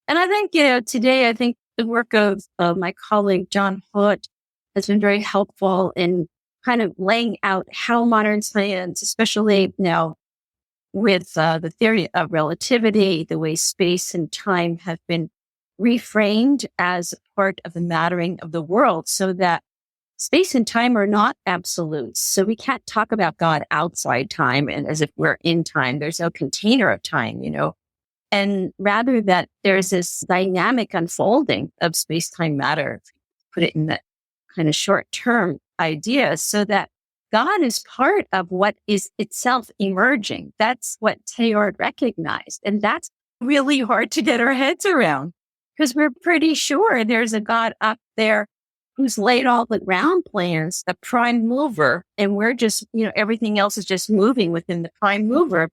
And I think, today, I think the work of my colleague, John Hood, has been very helpful in kind of laying out how modern science, especially now with the theory of relativity, the way space and time have been reframed as part of the mattering of the world so that space and time are not absolutes. So we can't talk about God outside time and as if we're in time. There's no container of time, and rather that there's this dynamic unfolding of space-time matter, put it in that kind of short-term idea, so that God is part of what is itself emerging. That's what Teilhard recognized. And that's really hard to get our heads around because we're pretty sure there's a God up there who's laid all the ground plans, the prime mover, and we're just, everything else is just moving within the prime mover.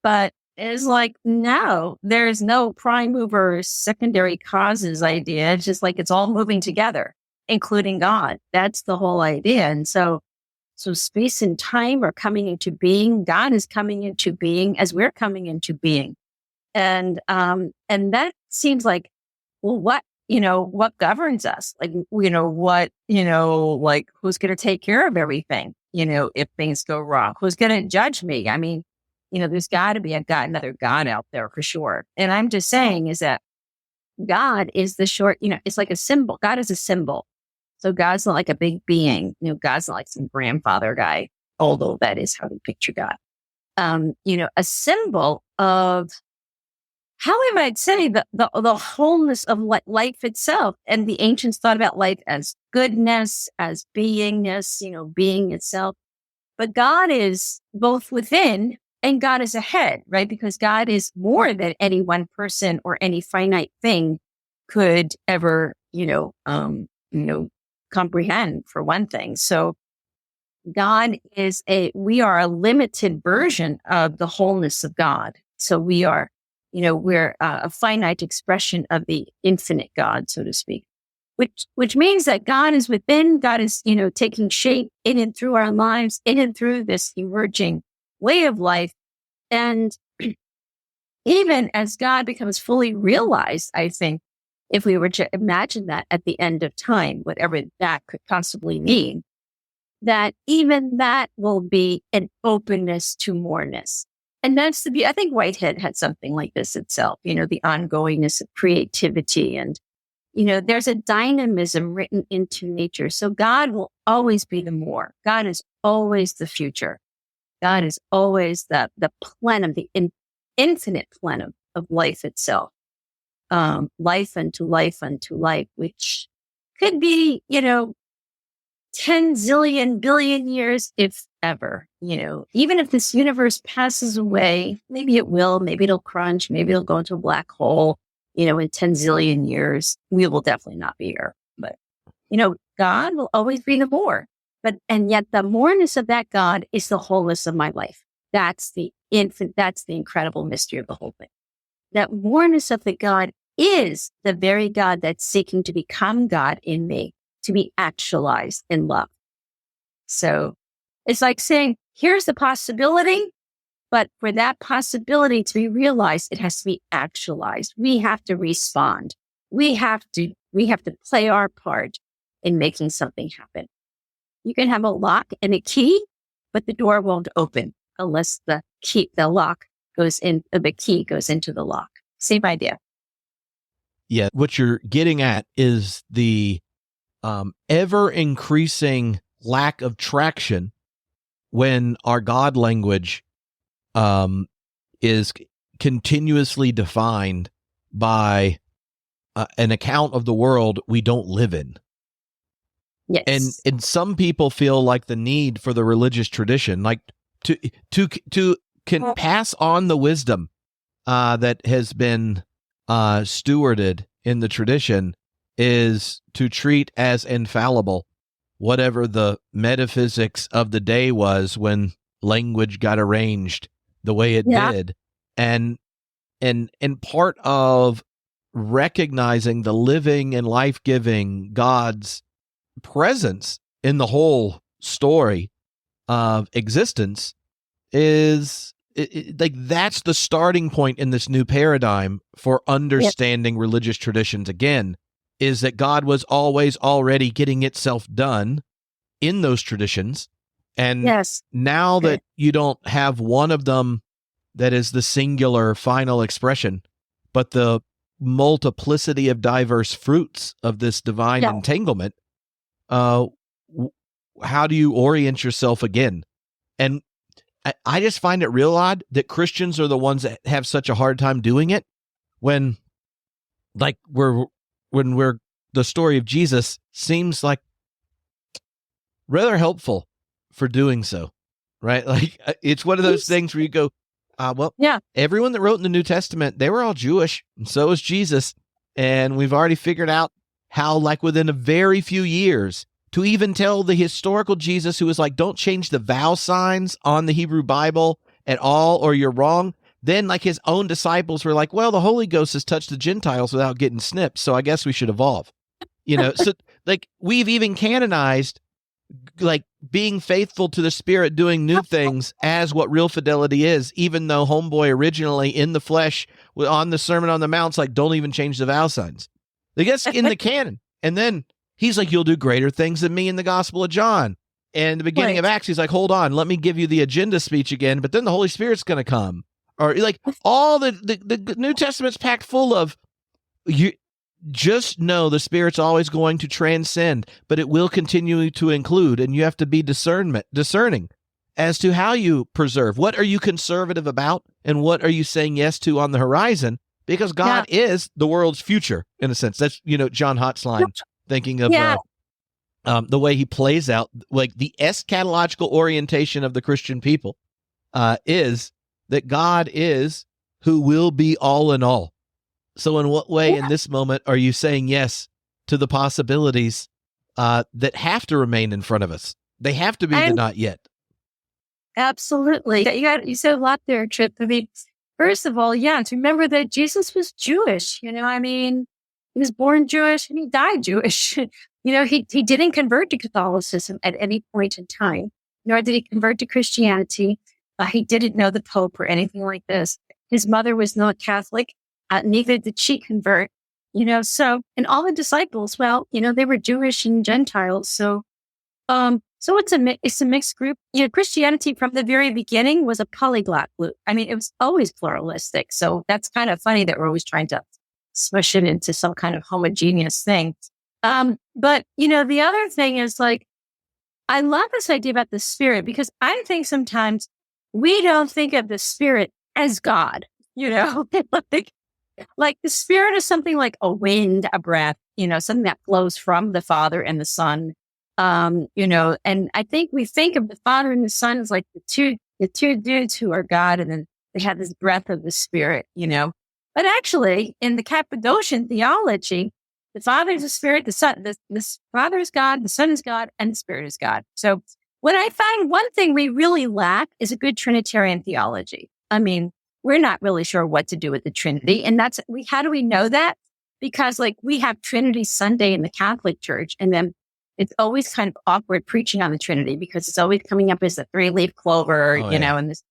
But it's like, no, there's no prime mover secondary causes idea. It's just like it's all moving together, including God. That's the whole idea. And so space and time are coming into being. God is coming into being as we're coming into being. And that seems like, well, what governs us? Like, like who's going to take care of everything? if things go wrong? Who's going to judge me? I mean, there's got to be another God out there for sure. And I'm just saying is that God is it's like a symbol. God is a symbol. So God's not like a big being. God's not like some grandfather guy, although that is how we picture God. A symbol of how I might say the wholeness of life itself. And the ancients thought about life as goodness, as beingness, being itself. But God is both within and God is ahead, right? Because God is more than any one person or any finite thing could ever, comprehend, for one thing. So God is we are a limited version of the wholeness of God. So we are, we're a finite expression of the infinite God, so to speak, which means that God is within, God is, taking shape in and through our lives, in and through this emerging way of life. And even as God becomes fully realized, I think, if we were to imagine that at the end of time, whatever that could possibly mean, that even that will be an openness to moreness. And that's I think Whitehead had something like this itself, the ongoingness of creativity. And, there's a dynamism written into nature. So God will always be the more. God is always the future. God is always the plenum, the infinite plenum of life itself. Life unto life unto life, which could be, 10 zillion billion years, if ever, even if this universe passes away, maybe it will, maybe it'll crunch, maybe it'll go into a black hole, in 10 zillion years, we will definitely not be here. But, God will always be the more. And yet the moreness of that God is the wholeness of my life. That's the incredible mystery of the whole thing. That moreness of the God is the very God that's seeking to become God in me, to be actualized in love. So it's like saying, here's the possibility, but for that possibility to be realized, it has to be actualized. We have to respond. We have to play our part in making something happen. You can have a lock and a key, but the door won't open unless the key goes into the lock. Same idea. Yeah, what you're getting at is the ever increasing lack of traction when our God language is continuously defined by an account of the world we don't live in. Yes. And some people feel like the need for the religious tradition, like to can pass on the wisdom that has been stewarded in the tradition, is to treat as infallible whatever the metaphysics of the day was when language got arranged the way it did. And part of recognizing the living and life-giving God's presence in the whole story of existence is like that's the starting point in this new paradigm for understanding religious traditions again, is that God was always already getting itself done in those traditions. And now that you don't have one of them that is the singular final expression, but the multiplicity of diverse fruits of this divine entanglement, how do you orient yourself again? And I just find it real odd that Christians are the ones that have such a hard time doing it when the story of Jesus seems like rather helpful for doing so, right? Like it's one of those things where you go, everyone that wrote in the New Testament, they were all Jewish, and so was Jesus. And we've already figured out how, like, within a very few years, to even tell the historical Jesus who was like, don't change the vowel signs on the Hebrew Bible at all, or you're wrong. Then, like, his own disciples were like, well, the Holy Ghost has touched the Gentiles without getting snipped, so I guess we should evolve. So, like, we've even canonized, like, being faithful to the Spirit, doing new things as what real fidelity is, even though homeboy originally in the flesh on the Sermon on the Mount's like, don't even change the vowel signs. I guess in the canon. And then he's like, you'll do greater things than me in the Gospel of John. And the beginning of Acts, he's like, hold on, let me give you the agenda speech again, but then the Holy Spirit's going to come. Or like all the New Testament's packed full of, you just know the Spirit's always going to transcend, but it will continue to include, and you have to be discerning as to how you preserve. What are you conservative about, and what are you saying yes to on the horizon? Because God is the world's future, in a sense. That's, John Hott's line, thinking of the way he plays out, like the eschatological orientation of the Christian people is that God is who will be all in all. So in what way in this moment are you saying yes to the possibilities that have to remain in front of us? They have to be the not yet. Absolutely. You said a lot there, Trip. I mean, first of all, to remember that Jesus was Jewish. He was born Jewish and he died Jewish. He didn't convert to Catholicism at any point in time, nor did he convert to Christianity. He didn't know the Pope or anything like this. His mother was not Catholic. Neither did she convert. So, and all the disciples, they were Jewish and Gentiles. So it's a mixed group. Christianity from the very beginning was a polyglot group. I mean, it was always pluralistic. So that's kind of funny that we're always trying to smush it into some kind of homogeneous thing. But the other thing is, like, I love this idea about the Spirit, because I think sometimes we don't think of the Spirit as God, like the Spirit is something like a wind, a breath, something that flows from the Father and the Son. And I think we think of the Father and the Son as like the two dudes who are God, and then they have this breath of the Spirit, But actually, in the Cappadocian theology, the Father is the Spirit, the Son, the Father is God, the Son is God, and the Spirit is God. So when I find one thing we really lack is a good Trinitarian theology. I mean, we're not really sure what to do with the Trinity. And how do we know that? Because we have Trinity Sunday in the Catholic Church, and then it's always kind of awkward preaching on the Trinity because it's always coming up as a 3-leaf clover, and this.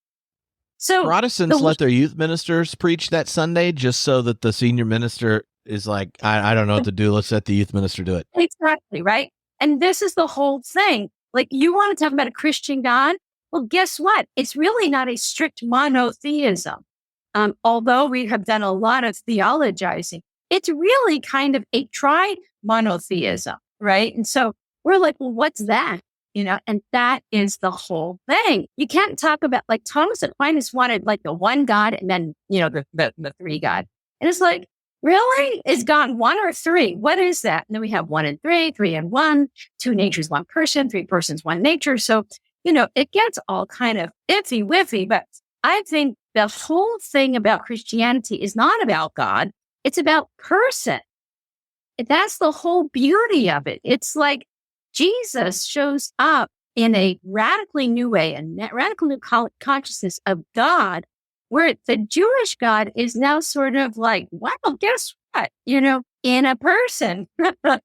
So Protestants let their youth ministers preach that Sunday just so that the senior minister is like, I don't know what to do. Let's let the youth minister do it. Exactly, right? And this is the whole thing. Like, you want to talk about a Christian God? Well, guess what? It's really not a strict monotheism. Although we have done a lot of theologizing, it's really kind of a tri-monotheism, right? And so we're like, well, what's that? And that is the whole thing. You can't talk about, like, Thomas Aquinas wanted like the one God and then, the three God. And it's like, really? Is God one or three? What is that? And then we have 1 and 3, 3 and 1, 2 natures, 1 person, 3 persons, 1 nature. So, it gets all kind of iffy-wiffy, but I think the whole thing about Christianity is not about God. It's about person. That's the whole beauty of it. It's like Jesus shows up in a radically new way, a radical new consciousness of God, where the Jewish God is now sort of like, well, guess what? In a person, and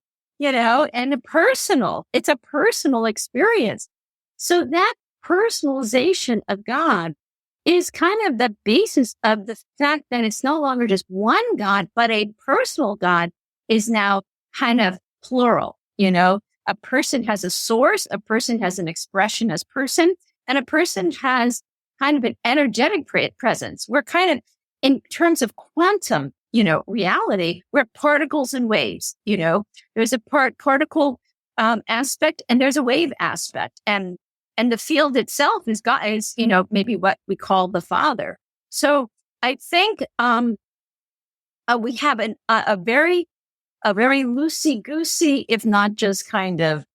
it's a personal experience. So that personalization of God is kind of the basis of the fact that it's no longer just one God, but a personal God is now kind of plural. A person has a source, a person has an expression as person, and a person has kind of an energetic presence. We're kind of, in terms of quantum, reality, we're particles and waves. There's a particle aspect and there's a wave aspect, and the field itself is God, maybe what we call the Father. So I think we have a very loosey-goosey, if not just kind of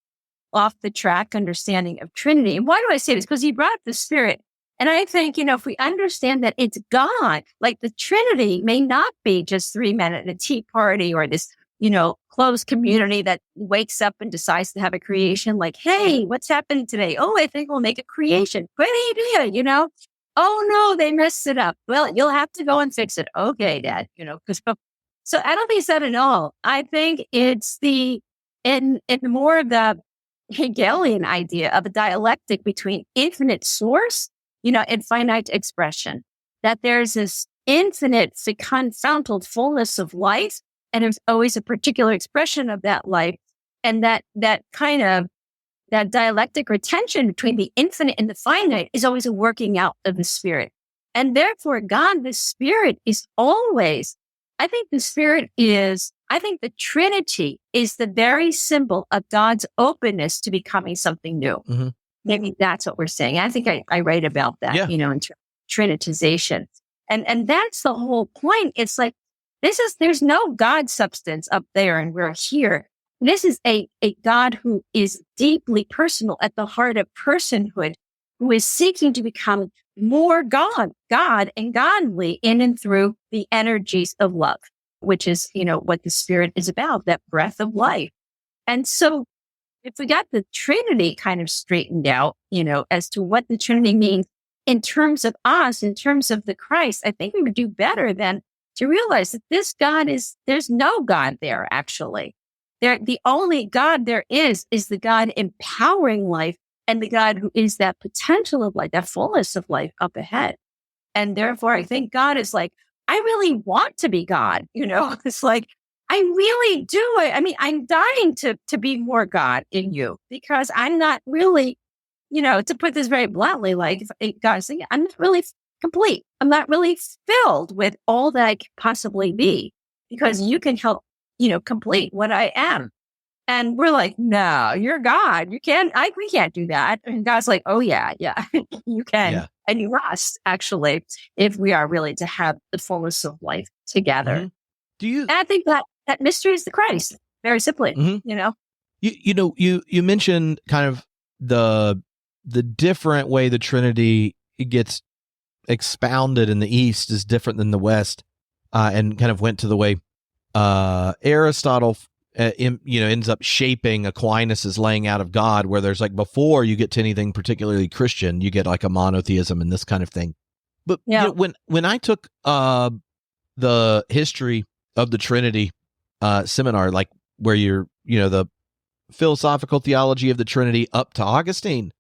off the track understanding of Trinity. And why do I say this? Because he brought up the Spirit. And I think, if we understand that it's God, like the Trinity may not be just 3 men at a tea party or this, closed community that wakes up and decides to have a creation, like, hey, what's happening today? Oh, I think we'll make a creation. Great idea, Oh, no, they messed it up. Well, you'll have to go and fix it. Okay, Dad, So I don't think it's that at all. I think it's in more of the Hegelian idea of a dialectic between infinite source, and finite expression. That there's this infinite fecund fullness of life, and there's always a particular expression of that life, and that kind of that dialectic or tension between the infinite and the finite is always a working out of the Spirit. And therefore, God, the Spirit, is always, I think the Trinity is the very symbol of God's openness to becoming something new. Mm-hmm. Maybe that's what we're saying. I think I write about that, Yeah. in Trinitization. And that's the whole point. It's like, there's no God substance up there and we're here. This is a God who is deeply personal at the heart of personhood, who is seeking to become more God and godly in and through the energies of love, which is, what the Spirit is about, that breath of life. And so if we got the Trinity kind of straightened out, as to what the Trinity means in terms of us, in terms of the Christ, I think we would do better than to realize that this God there's no God there, actually. The only God there is the God empowering life and the God who is that potential of life, that fullness of life up ahead. And therefore, I think God is like, I really want to be God. It's like, I really do. I mean, I'm dying to be more God in you, because I'm not really, to put this very bluntly, like God's saying, I'm not really complete. I'm not really filled with all that I could possibly be, because you can help, complete what I am. And we're like, no, you're God. We can't do that. And God's like, oh yeah, you can. Yeah. And you must, actually, if we are really to have the fullness of life together. Mm-hmm. And I think that mystery is the Christ, very simply, You mentioned kind of the different way the Trinity gets expounded in the East is different than the West, and kind of went to the way Aristotle ends up shaping Aquinas's laying out of God, where there's like, before you get to anything particularly Christian, you get like a monotheism and this kind of thing. But when I took the history of the Trinity seminar, like where you're the philosophical theology of the Trinity up to Augustine,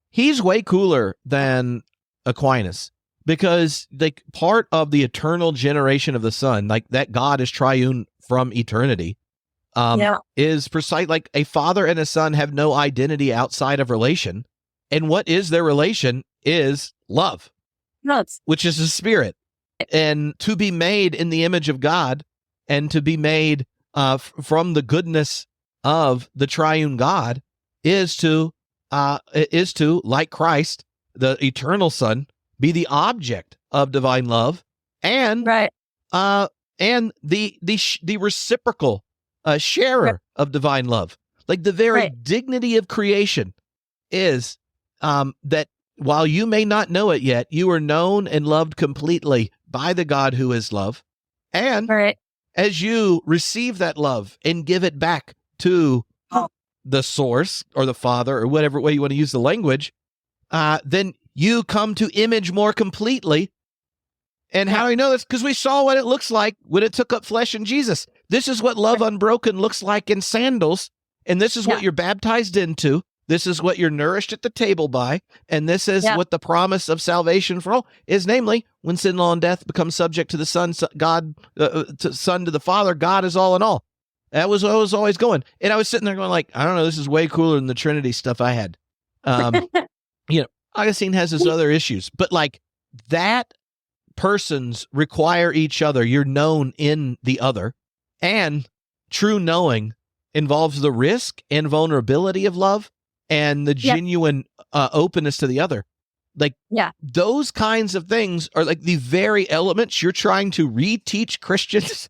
he's way cooler than Aquinas, because like part of the eternal generation of the Son, like that God is triune from eternity, is precise. Like a father and a son have no identity outside of relation, and what is their relation is love, which is the Spirit. And to be made in the image of God, and to be made from the goodness of the triune God, is to like Christ, the eternal Son, be the object of divine love, and the reciprocal sharer of divine love. Like the very dignity of creation is that while you may not know it yet, you are known and loved completely by the God who is love. And as you receive that love and give it back to the source or the Father, or whatever way you want to use the language, then you come to image more completely. And how do we know this? Because we saw what it looks like when it took up flesh in Jesus. This is what love unbroken looks like in sandals. And this is what you're baptized into. This is what you're nourished at the table by. And this is what the promise of salvation for all is, namely, when sin, law, and death become subject to the Son, God, Son to the Father, God is all in all. That was what I was always going. And I was sitting there going like, I don't know, this is way cooler than the Trinity stuff I had. Augustine has his other issues, but like that persons require each other. You're known in the other, and true knowing involves the risk and vulnerability of love and the genuine openness to the other. Like those kinds of things are like the very elements you're trying to reteach Christians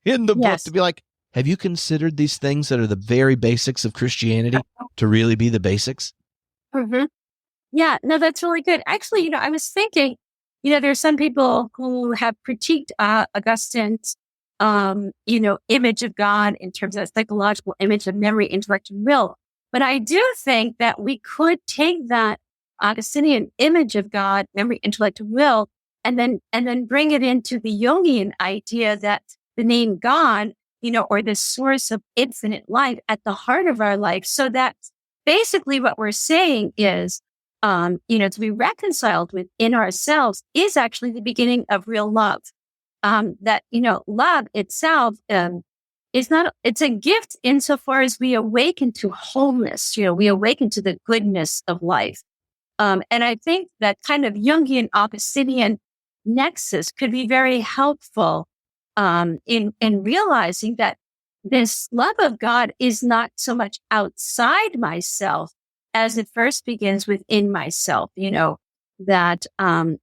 in the book, to be like, have you considered these things that are the very basics of Christianity to really be the basics? Mm-hmm. Yeah, no, that's really good. Actually, I was thinking, there's some people who have critiqued Augustine's, image of God in terms of psychological image of memory, intellect, and will. But I do think that we could take that Augustinian image of God, memory, intellect, and will, and then bring it into the Jungian idea that the name God, or the source of infinite life at the heart of our life. So that basically what we're saying is, to be reconciled within ourselves is actually the beginning of real love. That, love itself it's a gift insofar as we awaken to wholeness, we awaken to the goodness of life. And I think that kind of Jungian Augustinian nexus could be very helpful in realizing that this love of God is not so much outside myself as it first begins within myself, that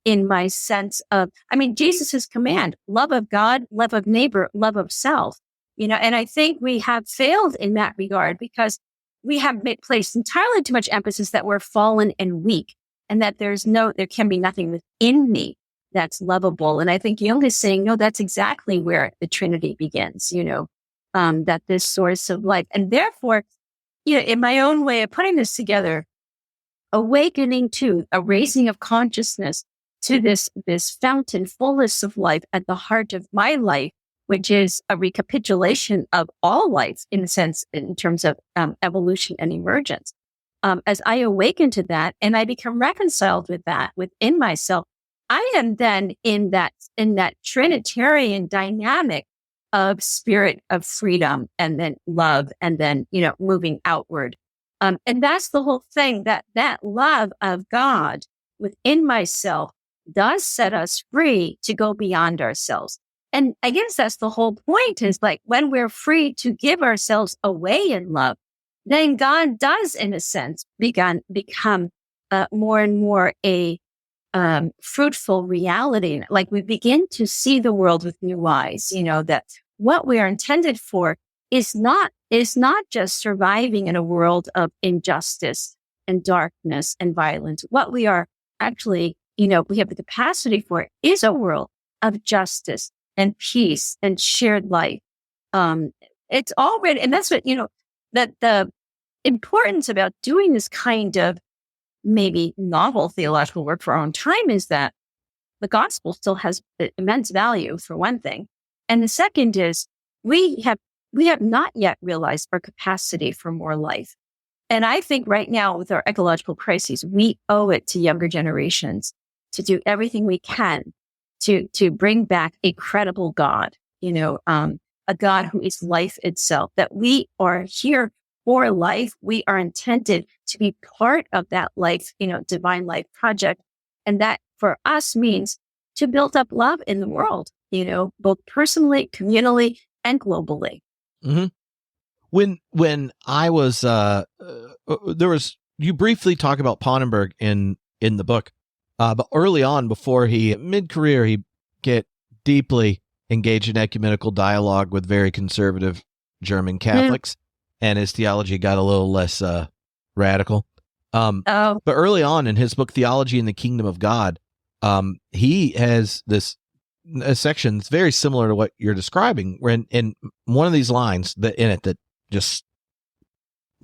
in my sense of, Jesus's command, love of God, love of neighbor, love of self, and I think we have failed in that regard because we have placed entirely too much emphasis that we're fallen and weak and that there can be nothing within me that's lovable. And I think Jung is saying, no, that's exactly where the Trinity begins, that this source of life. And therefore, in my own way of putting this together, awakening to a raising of consciousness to this fountain fullness of life at the heart of my life, which is a recapitulation of all life in terms of evolution and emergence. As I awaken to that and I become reconciled with that within myself, I am then in that Trinitarian dynamic of spirit of freedom and then love and then, moving outward. And that's the whole thing, that love of God within myself does set us free to go beyond ourselves. And I guess that's the whole point, is like when we're free to give ourselves away in love, then God does, in a sense, become more and more a fruitful reality. Like we begin to see the world with new eyes, that what we are intended for is not just surviving in a world of injustice and darkness and violence. What we are actually, we have the capacity for is a world of justice and peace and shared life. It's already, and that's what, that the importance about doing this kind of maybe novel theological work for our own time is that the gospel still has immense value, for one thing. And the second is we have not yet realized our capacity for more life. And I think right now with our ecological crises, we owe it to younger generations to do everything we can to bring back a credible God, a God who is life itself, that we are here for life. We are intended to be part of that life, divine life project. And that for us means to build up love in the world, both personally, communally, and globally. Mm-hmm. When I was, you briefly talk about Pannenberg in the book, but early on, mid-career, he get deeply engaged in ecumenical dialogue with very conservative German Catholics, and his theology got a little less radical. But early on in his book, Theology and the Kingdom of God, he has this section that's very similar to what you're describing, where in one of these lines that just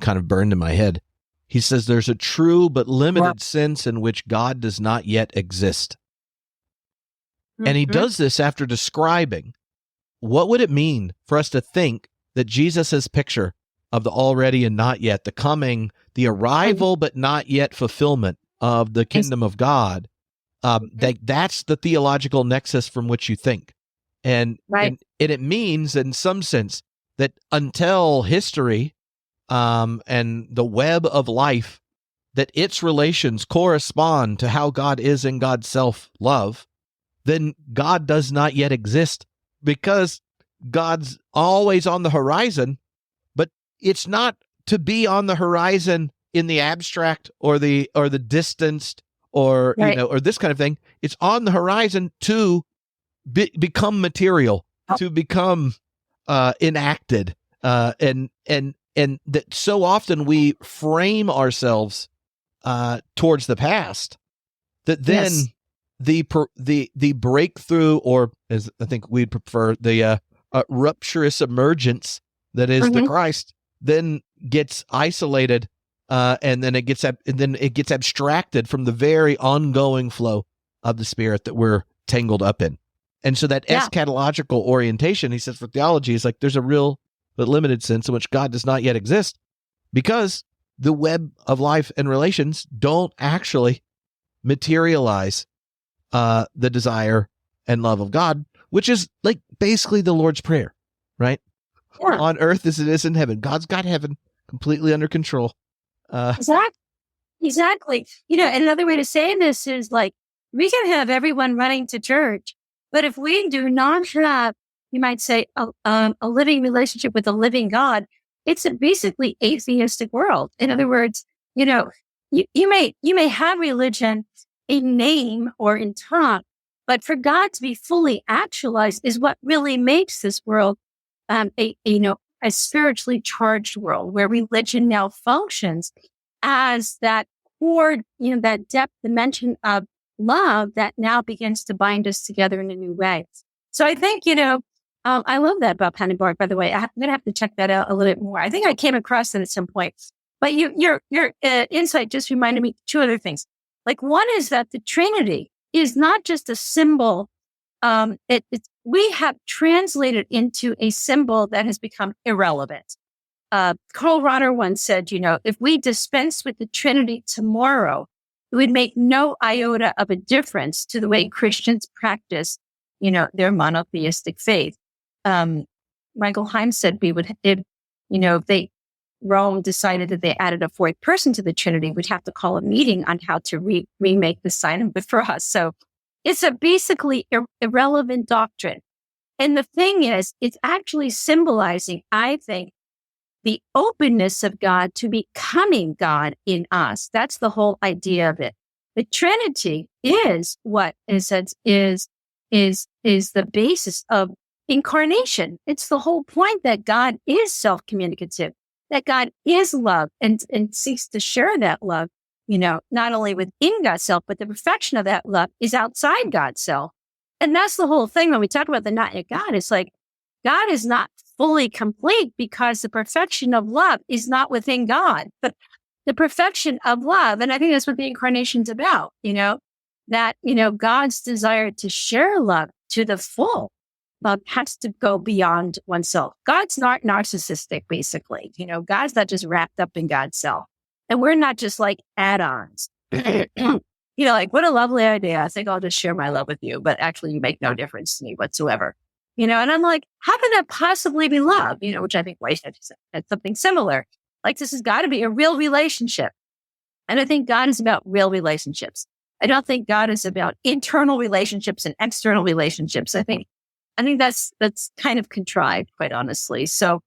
kind of burned in my head, he says, there's a true but limited sense in which God does not yet exist. Mm-hmm. And he does this after describing what would it mean for us to think that Jesus' picture of the already and not yet, the coming, the arrival but not yet fulfillment of the kingdom of God, that's the theological nexus from which you think. And it means, in some sense, that until history and the web of life, that its relations correspond to how God is in God's self-love, then God does not yet exist, because God's always on the horizon, but it's not to be on the horizon in the abstract or the distanced or or this kind of thing. It's on the horizon to become material, to become enacted, and that so often we frame ourselves towards the past, that then the breakthrough, or as I think we'd prefer, the rupturous emergence that is the Christ, then gets isolated, and then it gets abstracted from the very ongoing flow of the Spirit that we're tangled up in. And so that eschatological orientation, he says, for theology is like there's a real but limited sense in which God does not yet exist, because the web of life and relations don't actually materialize the desire and love of God, which is like basically the Lord's Prayer, right? Yeah. on earth as it is in heaven. God's got heaven completely under control. Exactly. Another way to say this is like, we can have everyone running to church, but if we do not have, you might say, a living relationship with the living God, it's a basically atheistic world. In other words, you may have religion in name or in talk, but for God to be fully actualized is what really makes this world a spiritually charged world where religion now functions as that core, that depth dimension of love that now begins to bind us together in a new way. So I think, I love that about Pannenberg, by the way. I'm going to have to check that out a little bit more. I think I came across that at some point. But your insight just reminded me two other things. Like one is that the Trinity is not just a symbol. We have translated into a symbol that has become irrelevant. Karl Rahner once said, if we dispense with the Trinity tomorrow, it would make no iota of a difference to the way Christians practice, their monotheistic faith. Michael Heim said if Rome decided that they added a fourth person to the Trinity, we'd have to call a meeting on how to remake the sign of the cross. So it's a basically irrelevant doctrine. And the thing is, it's actually symbolizing, I think, the openness of God to becoming God in us. That's the whole idea of it. The Trinity is what is the basis of incarnation. It's the whole point that God is self-communicative, that God is love and seeks to share that love, not only within God's self, but the perfection of that love is outside God's self. And that's the whole thing when we talk about the not yet God. It's like God is not fully complete because the perfection of love is not within God, but the perfection of love. And I think that's what the incarnation's about, that, God's desire to share love to the full has to go beyond oneself. God's not narcissistic, basically. God's not just wrapped up in God's self. And we're not just like add-ons. Like, what a lovely idea. I think I'll just share my love with you, but actually you make no difference to me whatsoever. And I'm like, how can that possibly be love? Which I think Whitehead said something similar. Like, this has got to be a real relationship. And I think God is about real relationships. I don't think God is about internal relationships and external relationships. I think that's kind of contrived, quite honestly. So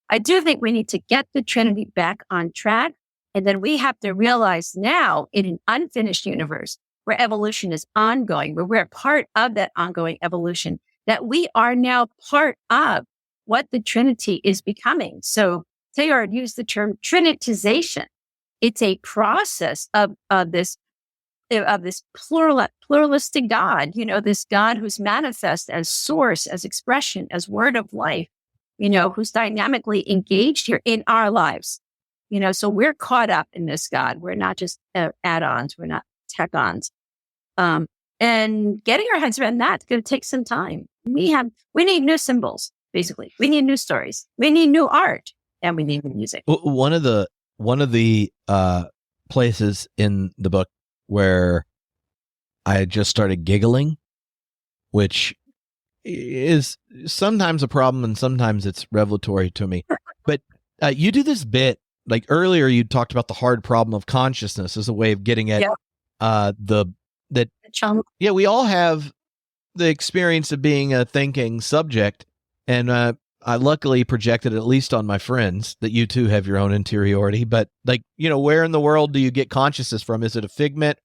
I do think we need to get the Trinity back on track. And then we have to realize now in an unfinished universe where evolution is ongoing, where we're part of that ongoing evolution, that we are now part of what the Trinity is becoming. So Teilhard used the term Trinitization. It's a process of this pluralistic God, this God who's manifest as source, as expression, as word of life, who's dynamically engaged here in our lives. So we're caught up in this God. We're not just add-ons. We're not tech-ons. And getting our heads around that's going to take some time. We need new symbols, basically. We need new stories. We need new art, and we need new music. One of the places in the book where I just started giggling, which is sometimes a problem and sometimes it's revelatory to me. But you do this bit, like earlier you talked about the hard problem of consciousness as a way of getting at we all have the experience of being a thinking subject, and I luckily projected at least on my friends that you too have your own interiority. But where in the world do you get consciousness from? Is it a figment,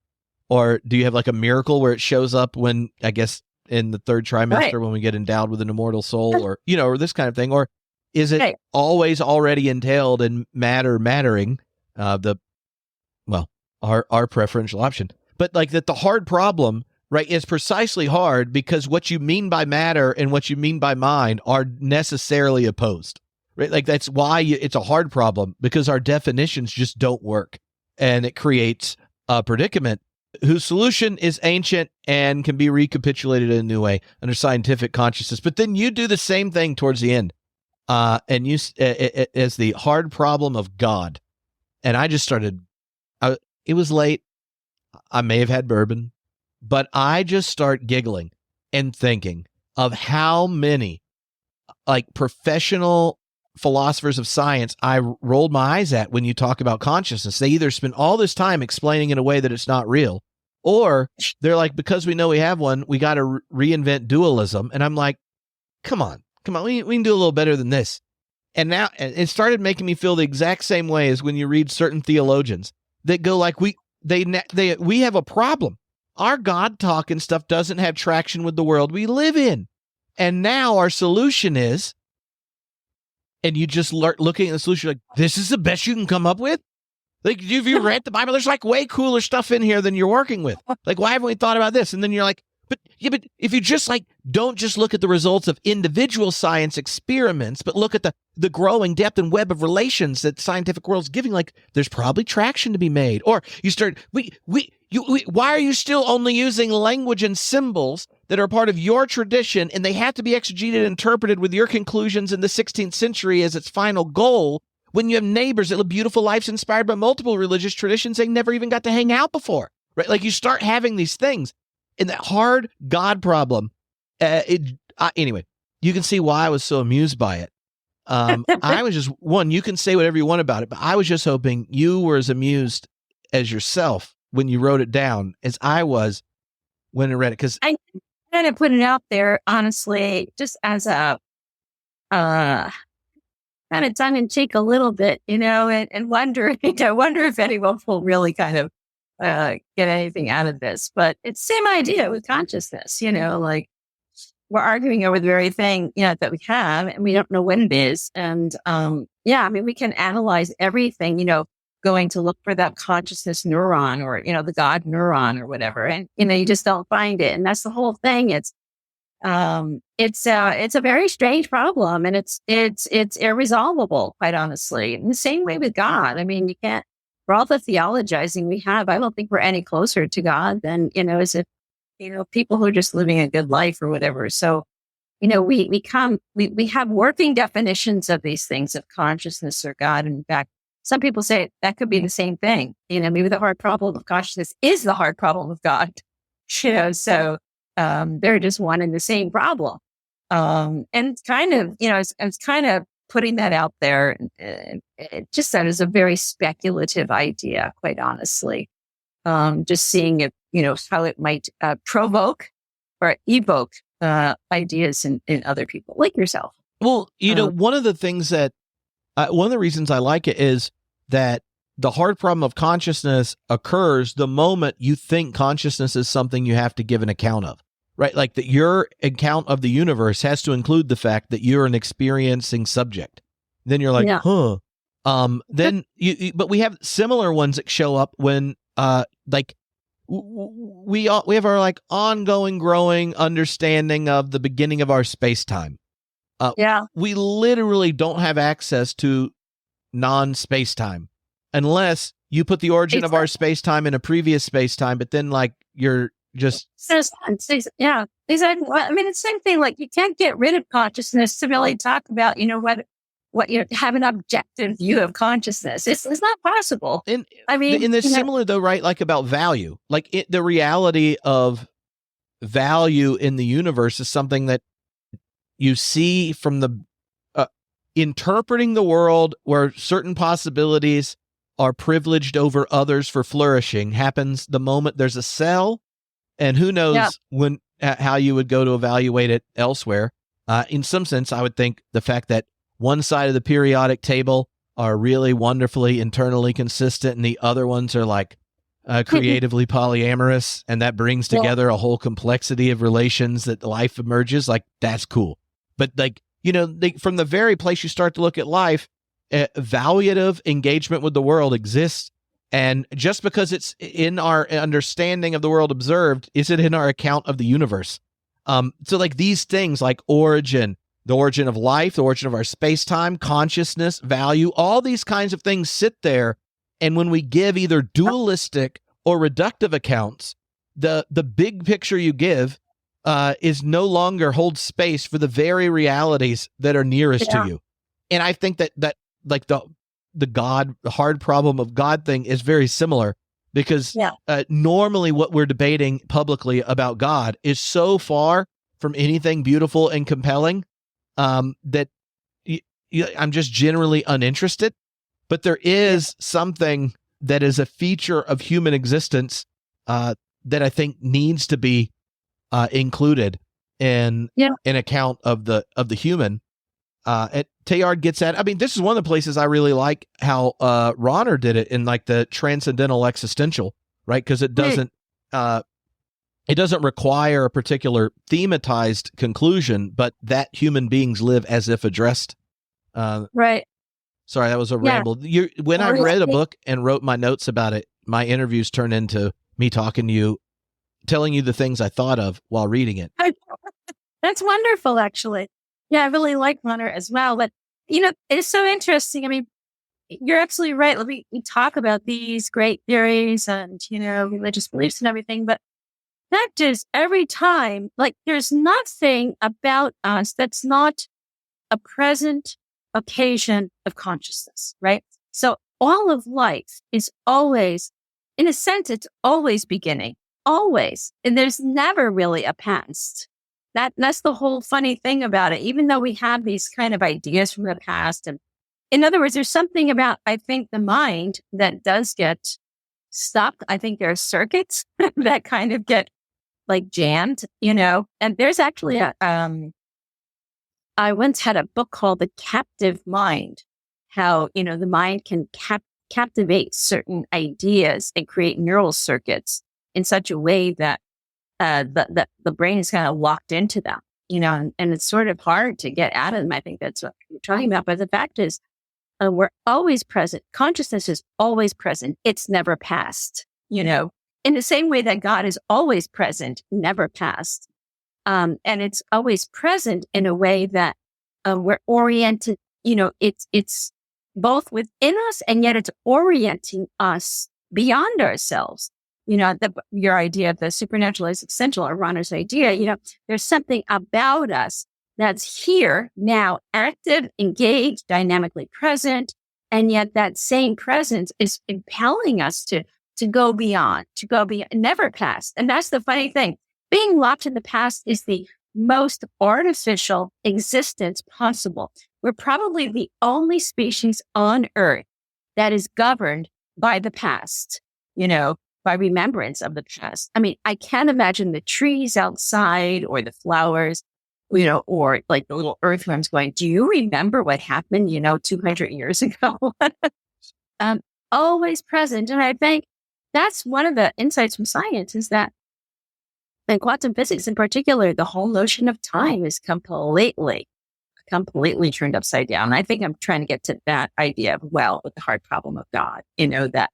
or do you have like a miracle where it shows up when, I guess, in the third trimester when we get endowed with an immortal soul, or or this kind of thing, or is it always already entailed in mattering? Our preferential option, but like that the hard problem. Right, is precisely hard because what you mean by matter and what you mean by mind are necessarily opposed. Right, like that's why it's a hard problem, because our definitions just don't work, and it creates a predicament whose solution is ancient and can be recapitulated in a new way under scientific consciousness. But then you do the same thing towards the end, and you as the hard problem of God, and I just started. It was late. I may have had bourbon. But I just start giggling and thinking of how many like professional philosophers of science I rolled my eyes at when you talk about consciousness. They either spend all this time explaining in a way that it's not real, or they're like, because we know we have one, we got to reinvent dualism. And I'm like, come on, we can do a little better than this. And now it started making me feel the exact same way as when you read certain theologians that go like, we have a problem. Our God talk and stuff doesn't have traction with the world we live in. And now our solution is, and you just looking at the solution like, this is the best you can come up with? Like, if you read the Bible, there's like way cooler stuff in here than you're working with. Like, why haven't we thought about this? And then you're like, but if you just like, don't just look at the results of individual science experiments, but look at the growing depth and web of relations that scientific world's giving, like, there's probably traction to be made. Or you start, why are you still only using language and symbols that are part of your tradition, and they have to be exegeted and interpreted with your conclusions in the 16th century as its final goal, when you have neighbors that live beautiful lives inspired by multiple religious traditions they never even got to hang out before, right? Like, you start having these things, and that hard God problem, anyway, you can see why I was so amused by it. I was just, you can say whatever you want about it, but I was just hoping you were as amused as yourself when you wrote it down as I was when I read it. Because I kind of put it out there, honestly, just as a kind of tongue in cheek a little bit, and wonder if anyone will really kind of get anything out of this. But it's the same idea with consciousness, like, we're arguing over the very thing, that we have, and we don't know what it is. And we can analyze everything, going to look for that consciousness neuron, or, the God neuron or whatever. And, you just don't find it. And that's the whole thing. It's a very strange problem, and it's irresolvable, quite honestly. In the same way with God. I mean, you can't, for all the theologizing we have, I don't think we're any closer to God than, as if, people who are just living a good life or whatever. So, we have working definitions of these things, of consciousness or God. And in fact, some people say that could be the same thing. Maybe the hard problem of consciousness is the hard problem of God. So they're just one and the same problem. And it's kind of, it's kind of putting that out there. It just that is a very speculative idea, quite honestly. Just seeing if, how it might provoke or evoke ideas in other people like yourself. Well, one of the things that, one of the reasons I like it is that the hard problem of consciousness occurs the moment you think consciousness is something you have to give an account of, right? Like, that your account of the universe has to include the fact that you're an experiencing subject. Then you're like, huh. Then but we have similar ones that show up when, we have our like ongoing, growing understanding of the beginning of our space-time. We literally don't have access to non-space-time unless you put the origin of our space-time in a previous space-time, but then like you're just... Yeah, exactly. Well, I mean, it's the same thing. Like, you can't get rid of consciousness to really talk about, what you have an objective view of consciousness. It's not possible. And it's similar though, right? Like, about value, like the reality of value in the universe is something that you see from the interpreting the world, where certain possibilities are privileged over others for flourishing, happens the moment there's a cell, and who knows when how you would go to evaluate it elsewhere. In some sense, I would think the fact that one side of the periodic table are really wonderfully internally consistent, and the other ones are like creatively polyamorous, and that brings together a whole complexity of relations that life emerges, like, that's cool. But like, from the very place you start to look at life, evaluative engagement with the world exists. And just because it's in our understanding of the world observed, is it in our account of the universe? So like, these things like origin, the origin of life, the origin of our space-time, consciousness, value, all these kinds of things sit there. And when we give either dualistic or reductive accounts, the big picture you give is no longer holds space for the very realities that are nearest to you. And I think that like the hard problem of God thing is very similar, because normally what we're debating publicly about God is so far from anything beautiful and compelling that I'm just generally uninterested. But there is something that is a feature of human existence that I think needs to be included in an account of the human. Teilhard gets at. I mean, this is one of the places I really like how Rahner did it in like the transcendental existential, right? Because it doesn't require a particular thematized conclusion, but that human beings live as if addressed. Right. Sorry, that was a ramble. When I read a book and wrote my notes about it, my interviews turn into me talking to you, telling you the things I thought of while reading it. That's wonderful, actually. Yeah, I really like Rahner as well. But, it's so interesting. I mean, you're absolutely right. We talk about these great theories and, religious beliefs and everything. But that is every time, like, there's nothing about us that's not a present occasion of consciousness, right? So all of life is always, in a sense, it's always beginning, always. And there's never really a past. That's the whole funny thing about it, even though we have these kind of ideas from the past. And in other words, there's something about, I think, the mind that does get stopped. I think there are circuits that kind of get like jammed, and there's actually I once had a book called The Captive Mind, how, the mind can captivate certain ideas and create neural circuits in such a way that the brain is kind of locked into them, and it's sort of hard to get out of them. I think that's what you're talking about. But the fact is, we're always present. Consciousness is always present. It's never past, in the same way that God is always present, never past. And it's always present in a way that we're oriented, it's both within us and yet it's orienting us beyond ourselves. Your idea of the supernatural is essential, or Rahner's idea, there's something about us that's here now, active, engaged, dynamically present. And yet that same presence is impelling us to go beyond, never past. And that's the funny thing. Being locked in the past is the most artificial existence possible. We're probably the only species on Earth that is governed by the past, by remembrance of the past. I mean, I can't imagine the trees outside or the flowers, or like the little earthworms going, do you remember what happened, 200 years ago? Always present. And I think that's one of the insights from science is that in quantum physics in particular, the whole notion of time is completely turned upside down. I think I'm trying to get to that idea of, with the hard problem of God, that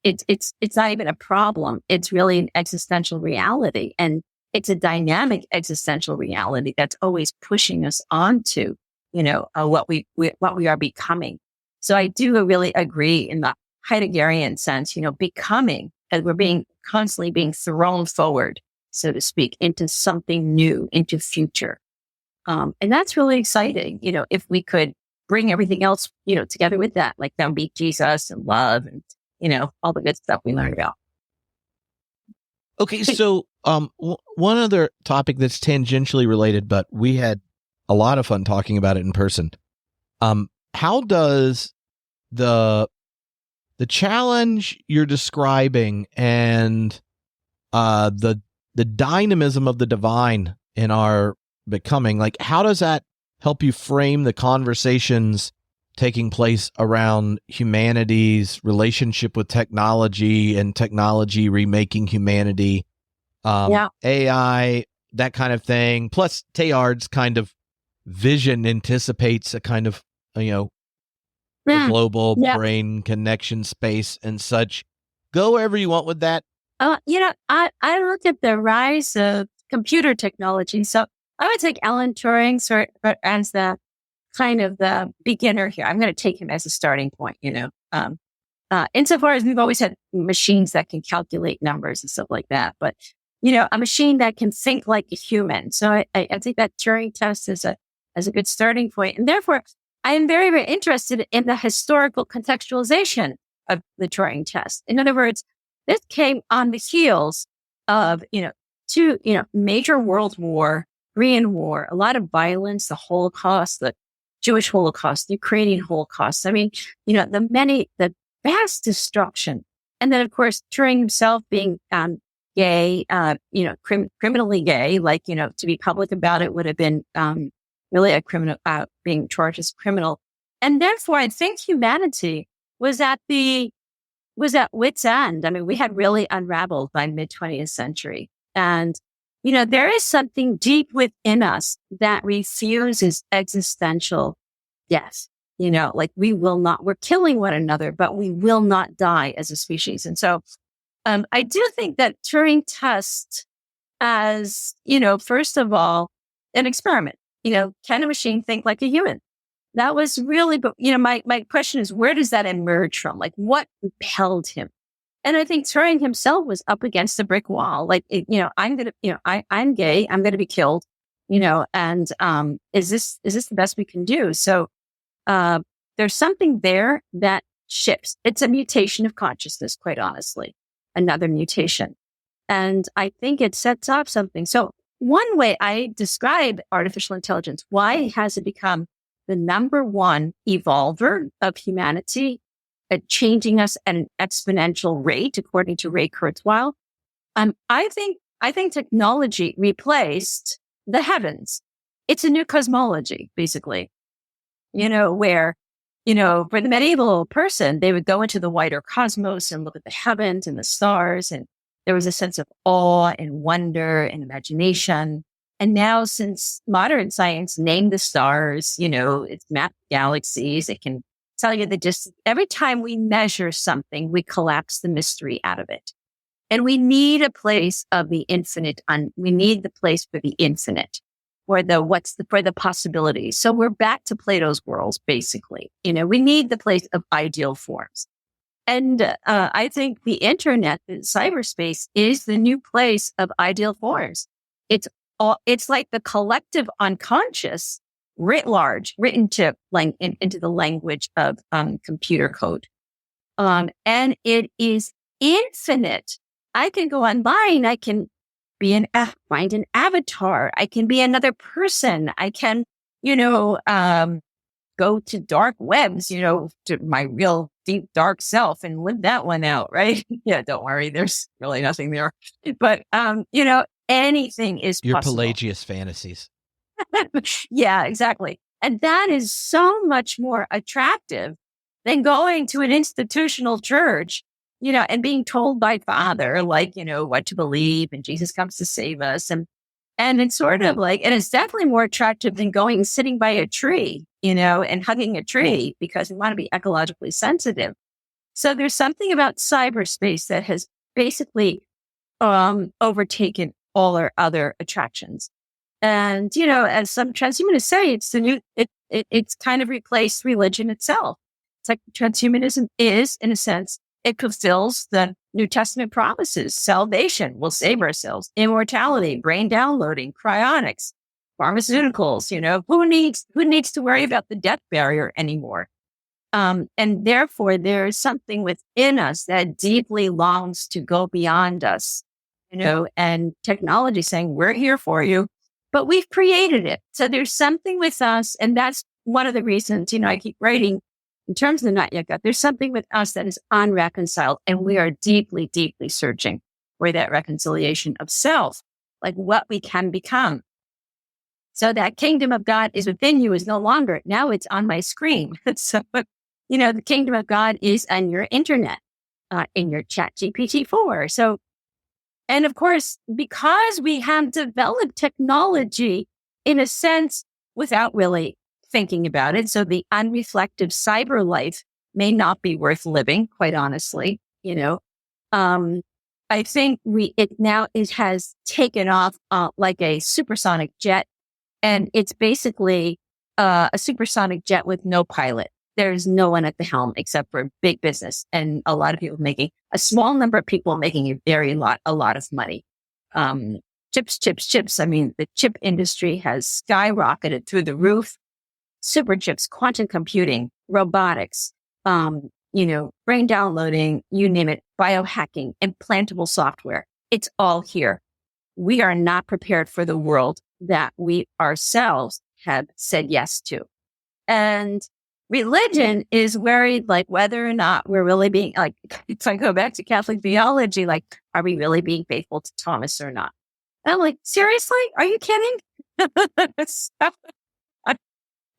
it's not even a problem. It's really an existential reality. And it's a dynamic existential reality that's always pushing us onto, what we are becoming. So I do really agree in the Heideggerian sense, becoming, as we're constantly being thrown forward, so to speak, into something new, into future. And that's really exciting, if we could bring everything else, together with that, like then be Jesus and love and, all the good stuff we learned about. Okay. So, one other topic that's tangentially related, but we had a lot of fun talking about it in person. How does the challenge you're describing and the dynamism of the divine in our becoming, like, how does that help you frame the conversations taking place around humanity's relationship with technology and technology remaking humanity, AI, that kind of thing? Plus, Teilhard's kind of vision anticipates a kind of, the global brain connection space and such. Go wherever you want with that. I looked at the rise of computer technology. So I would take Alan Turing as the kind of the beginner here. I'm going to take him as a starting point, insofar as we've always had machines that can calculate numbers and stuff like that. But, a machine that can think like a human. So I think that Turing test is a good starting point. And therefore, I am very, very interested in the historical contextualization of the Turing test. In other words, this came on the heels of, two, major world war, Korean War, a lot of violence, the Holocaust, the Jewish Holocaust, the Ukrainian Holocaust. I mean, the vast destruction. And then, of course, Turing himself being gay, criminally gay, to be public about it would have been really a criminal, being charged as a criminal. And therefore, I think humanity was at wit's end. I mean, we had really unraveled by mid-20th century. And, there is something deep within us that refuses existential death. We're killing one another, but we will not die as a species. And so I do think that Turing test as, first of all, an experiment. Can a machine think like a human? That was really, but, my question is, where does that emerge from? Like, what compelled him? And I think Turing himself was up against a brick wall. I'm gay, I'm going to be killed, and is this the best we can do? So there's something there that shifts. It's a mutation of consciousness, quite honestly, another mutation. And I think it sets up something. So one way I describe artificial intelligence, why has it become the number one evolver of humanity, changing us at an exponential rate, according to Ray Kurzweil? I think technology replaced the heavens. It's a new cosmology, basically. Where, for the medieval person, they would go into the wider cosmos and look at the heavens and the stars, and there was a sense of awe and wonder and imagination. And now, since modern science named the stars, it's mapped galaxies, it can tell you the distance. Every time we measure something, we collapse the mystery out of it. And we need a place of the infinite. We need the place for the infinite, for the possibilities. So we're back to Plato's worlds, basically. We need the place of ideal forms. And I think the internet, the cyberspace, is the new place of ideal forms. It's like the collective unconscious writ large, written into the language of computer code. And it is infinite. I can go online. I can find an avatar. I can be another person. I can, go to dark webs, to my real deep, dark self and live that one out, right? Yeah, don't worry. There's really nothing there. But, anything is your possible. Pelagius fantasies. Yeah, exactly. And that is so much more attractive than going to an institutional church, and being told by Father, what to believe, and Jesus comes to save us. And it's sort of and it's definitely more attractive than sitting by a tree, and hugging a tree because we want to be ecologically sensitive. So there's something about cyberspace that has basically overtaken all our other attractions. And, as some transhumanists say, it's kind of replaced religion itself. It's like transhumanism is, in a sense, it fulfills the New Testament promises. Salvation will save ourselves. Immortality, brain downloading, cryonics, pharmaceuticals, who needs to worry about the death barrier anymore? And therefore, there is something within us that deeply longs to go beyond us, and technology saying, we're here for you, but we've created it. So there's something with us. And that's one of the reasons, I keep writing in terms of the Not Yet God. There's something with us that is unreconciled. And we are deeply, deeply searching for that reconciliation of self, like what we can become. So that kingdom of God is within you is no longer, now it's on my screen. So, the kingdom of God is on your internet, in your chat GPT-4. So, and of course, because we have developed technology in a sense without really thinking about it. So the unreflective cyber life may not be worth living, quite honestly. I think it has taken off like a supersonic jet, and it's basically a supersonic jet with no pilot. There's no one at the helm except for big business and a lot of people a small number of people making a lot of money. Chips. I mean, the chip industry has skyrocketed through the roof. Super chips, quantum computing, robotics, brain downloading, you name it, biohacking, implantable software. It's all here. We are not prepared for the world that we ourselves have said yes to. And religion is worried, like, whether or not we're really being, like, if I go back to Catholic theology, like, are we really being faithful to Thomas or not? And I'm like, seriously? Are you kidding?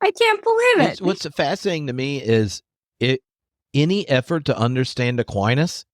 I can't believe it. What's fascinating to me is any effort to understand Aquinas,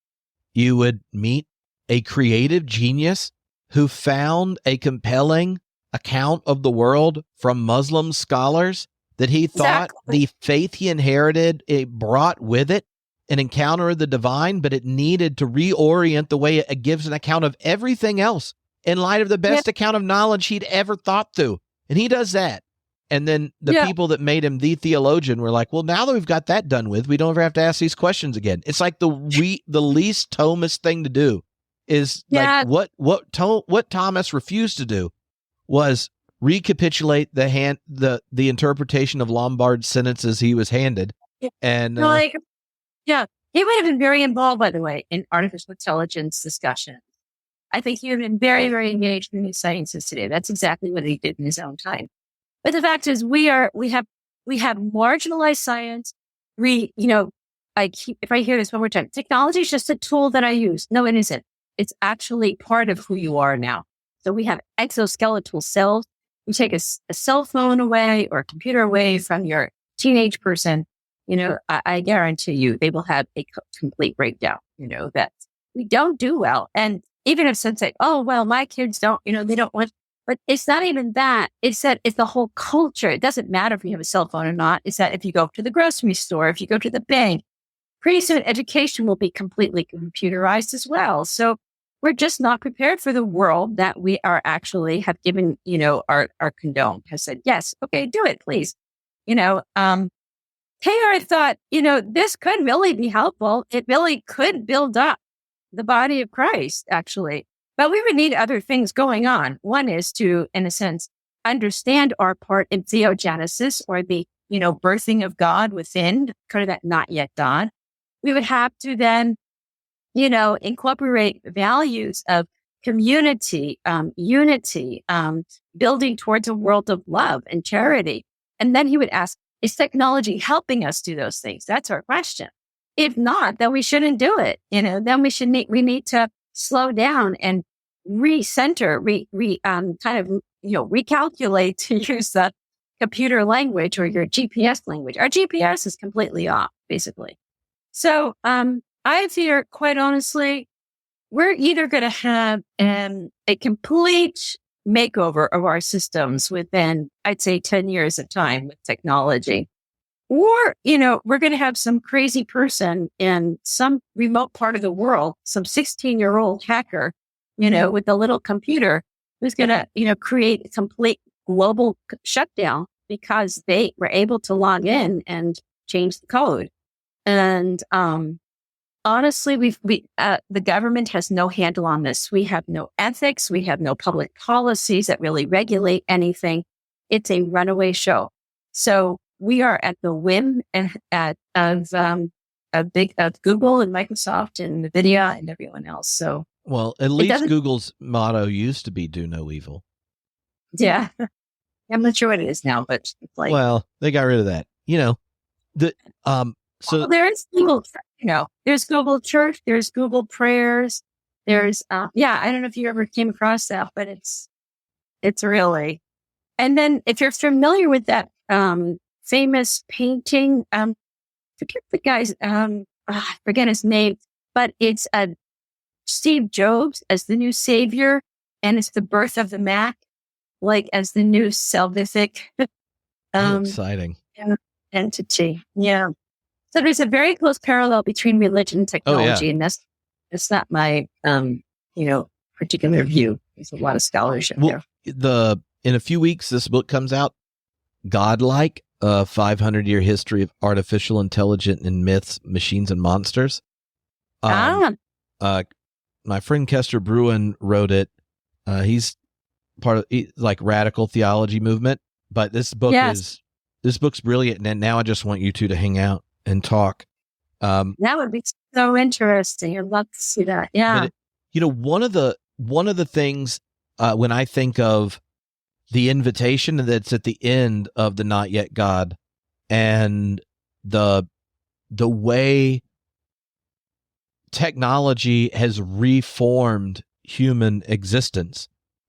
you would meet a creative genius who found a compelling account of the world from Muslim scholars that he thought the faith he inherited, it brought with it an encounter of the divine, but it needed to reorient the way it gives an account of everything else in light of the best account of knowledge he'd ever thought through. And he does that. And then the people that made him the theologian were like, well, now that we've got that done with, we don't ever have to ask these questions again. It's like the least Thomist thing to do is like what Thomas refused to do was recapitulate the interpretation of Lombard's sentences he was handed. And he would have been very involved, by the way, in artificial intelligence discussion. I think he would have been very, very engaged in these sciences today. That's exactly what he did in his own time. But the fact is, we have marginalized science. If I hear this one more time, technology is just a tool that I use. No, it isn't. It's actually part of who you are now. So we have exoskeletal cells. You take a cell phone away or a computer away from your teenage person, I guarantee you they will have a complete breakdown, that we don't do well. And even if some say, oh, well, my kids don't, they don't want. But it's not even that. It's that it's the whole culture. It doesn't matter if you have a cell phone or not. It's that if you go to the grocery store, if you go to the bank, pretty soon education will be completely computerized as well. So we're just not prepared for the world that we are actually have given, our condone, has said, yes, okay, do it, please. Teilhard thought, this could really be helpful. It really could build up the body of Christ, actually. But we would need other things going on. One is to, in a sense, understand our part in theogenesis, or the, birthing of God within, kind of that not yet God. We would have to then, incorporate values of community, unity, building towards a world of love and charity. And then he would ask, is technology helping us do those things? That's our question. If not, then we shouldn't do it. Then we need to slow down and recenter, recalculate, to use the computer language or your GPS language. Our GPS is completely off, basically. So I fear, quite honestly, we're either going to have a complete makeover of our systems within, I'd say, 10 years of time with technology. Or, we're going to have some crazy person in some remote part of the world, some 16-year-old hacker, with a little computer, who's going to, create a complete global shutdown because they were able to log in and change the code. And honestly, the government has no handle on this. We have no ethics. We have no public policies that really regulate anything. It's a runaway show. So we are at the whim of Google and Microsoft and NVIDIA and everyone else. So, well, at least Google's motto used to be "Do no evil." Yeah, I'm not sure what it is now, but it's like, well, they got rid of that. So there is Google. There's Google Church. There's Google Prayers. There's I don't know if you ever came across that, but it's really. And then if you're familiar with that famous painting, forget the guy's, I forget his name, but it's Steve Jobs as the new savior, and it's the birth of the Mac, like as the new salvific exciting entity. Yeah. So there's a very close parallel between religion and technology, and that's not my particular view. There's a lot of scholarship there. In a few weeks, this book comes out, Godlike, a 500-year history of artificial intelligence and myths, machines, and monsters. My friend Kester Bruin wrote it. He's part of radical theology movement, but this book's brilliant. And now I just want you two to hang out and talk. That would be so interesting. I'd love to see that. Yeah. One of the things when I think of the invitation that's at the end of the Not Yet God and the way technology has reformed human existence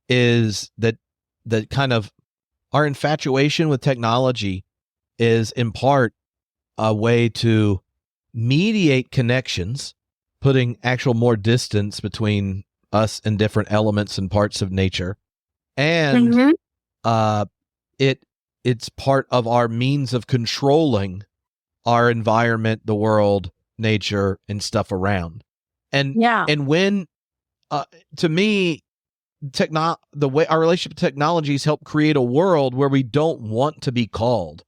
is that kind of our infatuation with technology is in part a way to mediate connections, putting actual more distance between us and different elements and parts of nature. And it's part of our means of controlling our environment, the world, nature, and stuff around. And when to me, the way our relationship to technologies help create a world where we don't want to be called,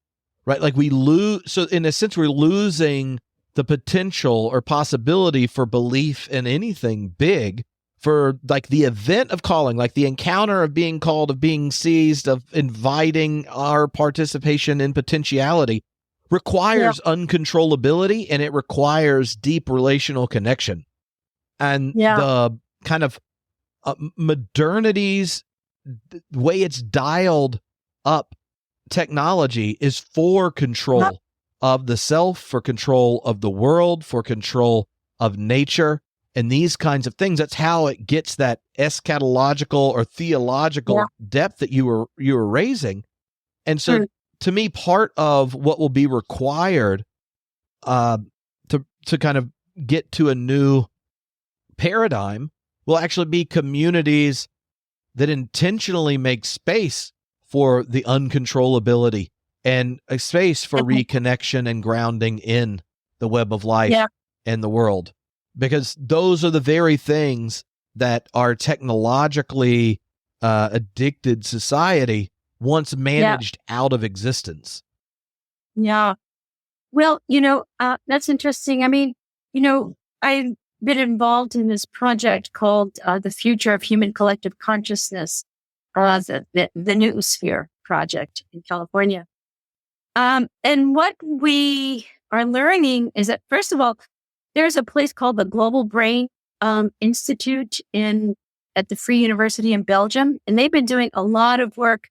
right? Like we lose. So in a sense, we're losing the potential or possibility for belief in anything big, for like the event of calling, like the encounter of being called, of being seized, of inviting our participation in potentiality requires uncontrollability, and it requires deep relational connection. And the kind of modernity's way it's dialed up technology is for control of the self, for control of the world, for control of nature, and these kinds of things. That's how it gets that eschatological or theological depth that you were raising. And so to me, part of what will be required to kind of get to a new paradigm will actually be communities that intentionally make space for the uncontrollability and a space for reconnection and grounding in the web of life and the world. Because those are the very things that our technologically addicted society once managed out of existence. Yeah. Well, that's interesting. I mean, I've been involved in this project called The Future of Human Collective Consciousness, the Noosphere project in California. And what we are learning is that, first of all, there's a place called the Global Brain Institute at the Free University in Belgium, and they've been doing a lot of work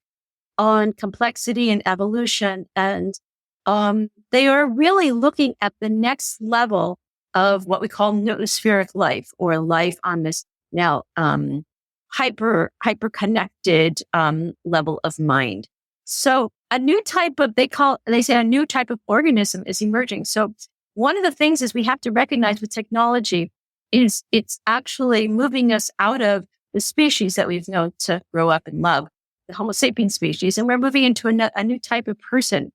on complexity and evolution, and they are really looking at the next level of what we call noospheric life, or life on this now hyper connected level of mind. So a new type of they say a new type of organism is emerging. So one of the things is we have to recognize with technology is it's actually moving us out of the species that we've known to grow up and love, the Homo sapiens species, and we're moving into a new type of person.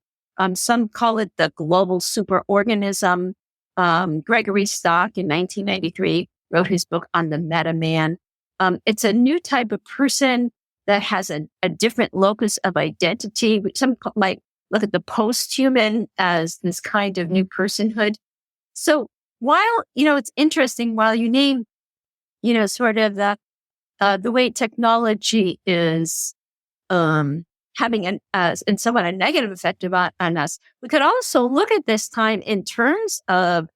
Some call it the global superorganism. Gregory Stock in 1993 wrote his book on the meta-man. It's a new type of person that has a different locus of identity, which some might look at the post-human as this kind of new personhood. So while, it's interesting, while you name, sort of the way technology is having and somewhat a negative effect on us, we could also look at this time in terms of,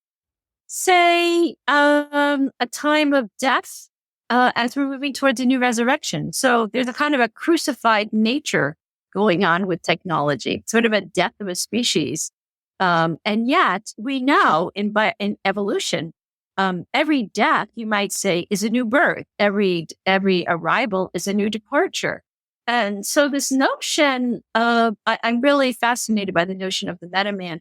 say, a time of death as we're moving towards a new resurrection. So there's a kind of a crucified nature going on with technology, sort of a death of a species. And yet we know in evolution, every death, you might say, is a new birth. Every arrival is a new departure. And so this notion of, I'm really fascinated by the notion of the meta-man.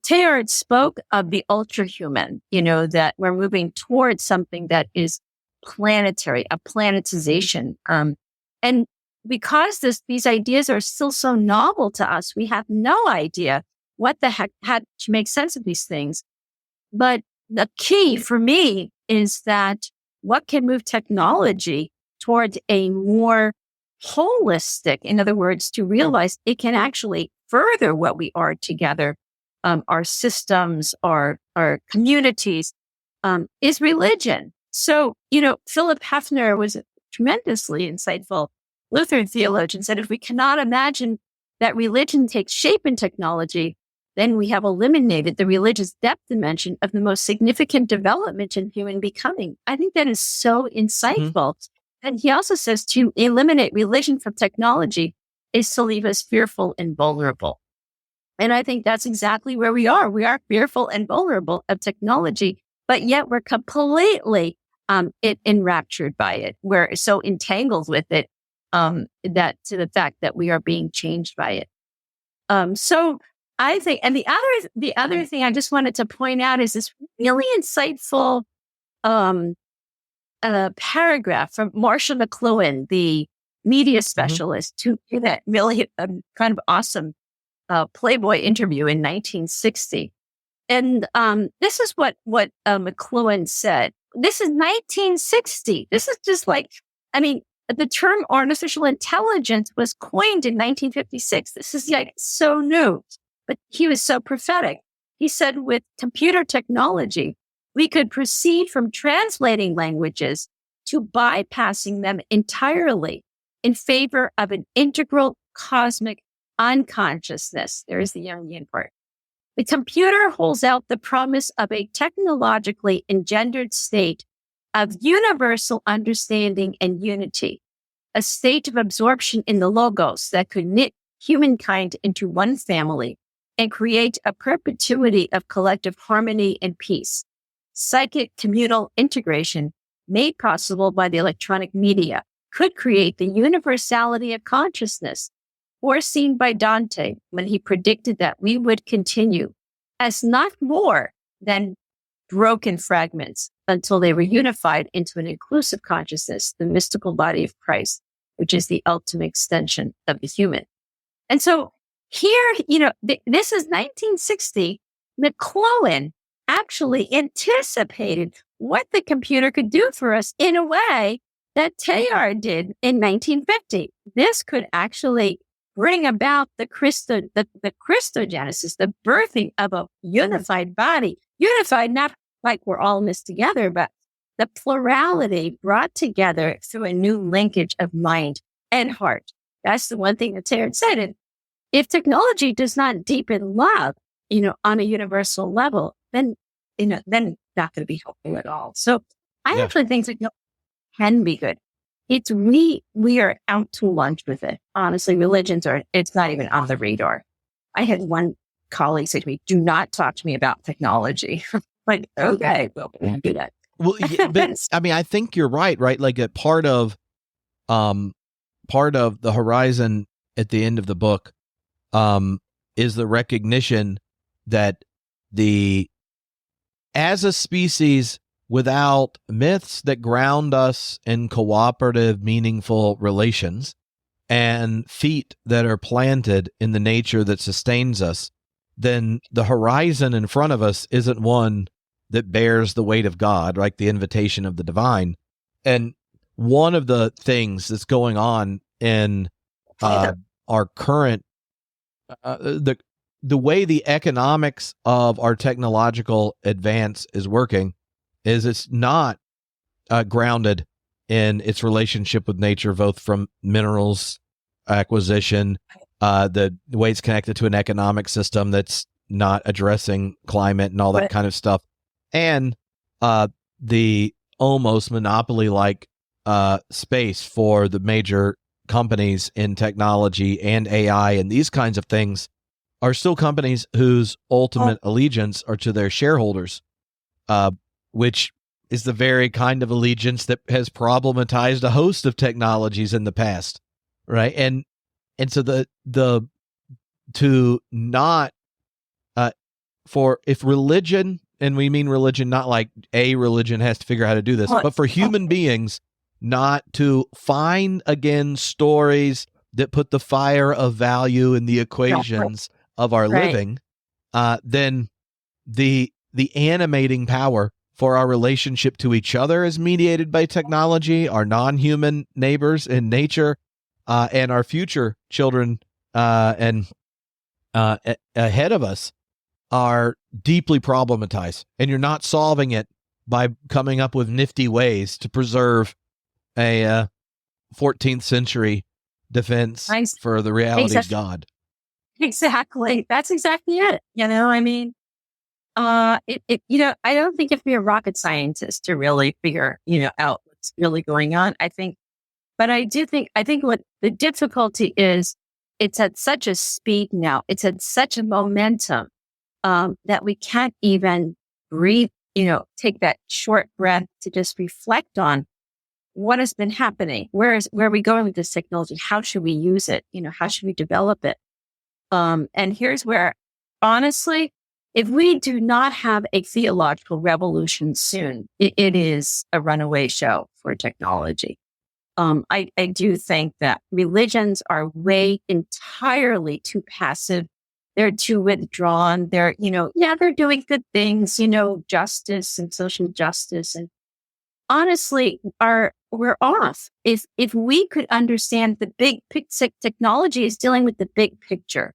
Teilhard spoke of the ultra-human, that we're moving towards something that is planetary, a planetization. And because these ideas are still so novel to us, we have no idea what the heck, how to make sense of these things. But the key for me is that what can move technology toward a more holistic, in other words, to realize it can actually further what we are together, our systems, our communities, is religion. So, Philip Hefner was a tremendously insightful Lutheran theologian, said if we cannot imagine that religion takes shape in technology, then we have eliminated the religious depth dimension of the most significant development in human becoming. I think that is so insightful. Mm-hmm. And he also says to eliminate religion from technology is to leave us fearful and vulnerable. And I think that's exactly where we are. We are fearful and vulnerable of technology, but yet we're completely enraptured by it. We're so entangled with it that to the fact that we are being changed by it. So I think, and the other thing I just wanted to point out is this really insightful paragraph from Marshall McLuhan, the media specialist, who did that really kind of awesome Playboy interview in 1960. And this is what McLuhan said. This is 1960. This is just like, I mean, the term artificial intelligence was coined in 1956. This is like so new, but he was so prophetic. He said, with computer technology, we could proceed from translating languages to bypassing them entirely in favor of an integral cosmic unconsciousness. There is the Jungian part. The computer holds out the promise of a technologically engendered state of universal understanding and unity, a state of absorption in the logos that could knit humankind into one family and create a perpetuity of collective harmony and peace. Psychic communal integration, made possible by the electronic media, could create the universality of consciousness, foreseen by Dante when he predicted that we would continue as not more than broken fragments until they were unified into an inclusive consciousness, the mystical body of Christ, which is the ultimate extension of the human. And so here, this is 1960. McLuhan actually anticipated what the computer could do for us in a way that Teilhard did in 1950. This could actually bring about the Christogenesis, the birthing of a unified body. Unified, not like we're all in this together, but the plurality brought together through a new linkage of mind and heart. That's the one thing that Teilhard said. And if technology does not deepen love, on a universal level, then not going to be helpful at all. So I actually think that can be good. It's we are out to lunch with it. Honestly, it's not even on the radar. I had one colleague say to me, "Do not talk to me about technology." Like, okay, well, we'll do that. Well, yeah, but I mean, I think you're right? Like a part of the horizon at the end of the book, is the recognition that as a species, without myths that ground us in cooperative, meaningful relations and feet that are planted in the nature that sustains us, then the horizon in front of us isn't one that bears the weight of God, like the invitation of the divine. And one of the things that's going on in our current, the way the economics of our technological advance is working is it's not grounded in its relationship with nature, both from minerals acquisition, the way it's connected to an economic system that's not addressing climate and all that kind of stuff, and the almost monopoly-like space for the major companies in technology and AI and these kinds of things are still companies whose ultimate allegiance are to their shareholders, which is the very kind of allegiance that has problematized a host of technologies in the past, right? And so if religion, and we mean religion not like a religion has to figure out how to do this, but for human beings not to find again stories that put the fire of value in the equations of our living, then the animating power for our relationship to each other is mediated by technology, our non-human neighbors in nature, and our future children and ahead of us are deeply problematized. And you're not solving it by coming up with nifty ways to preserve a 14th century defense for the reality of God. Exactly. That's exactly it. I mean, I don't think you have to be a rocket scientist to really figure, out what's really going on. I think what the difficulty is it's at such a speed now. It's at such a momentum that we can't even breathe, take that short breath to just reflect on what has been happening. Where are we going with this technology? How should we use it? How should we develop it? And here's where, honestly, if we do not have a theological revolution soon, it is a runaway show for technology. I do think that religions are way entirely too passive. They're too withdrawn. They're, they're doing good things, justice and social justice. And honestly, we're off. If we could understand the big picture, technology is dealing with the big picture.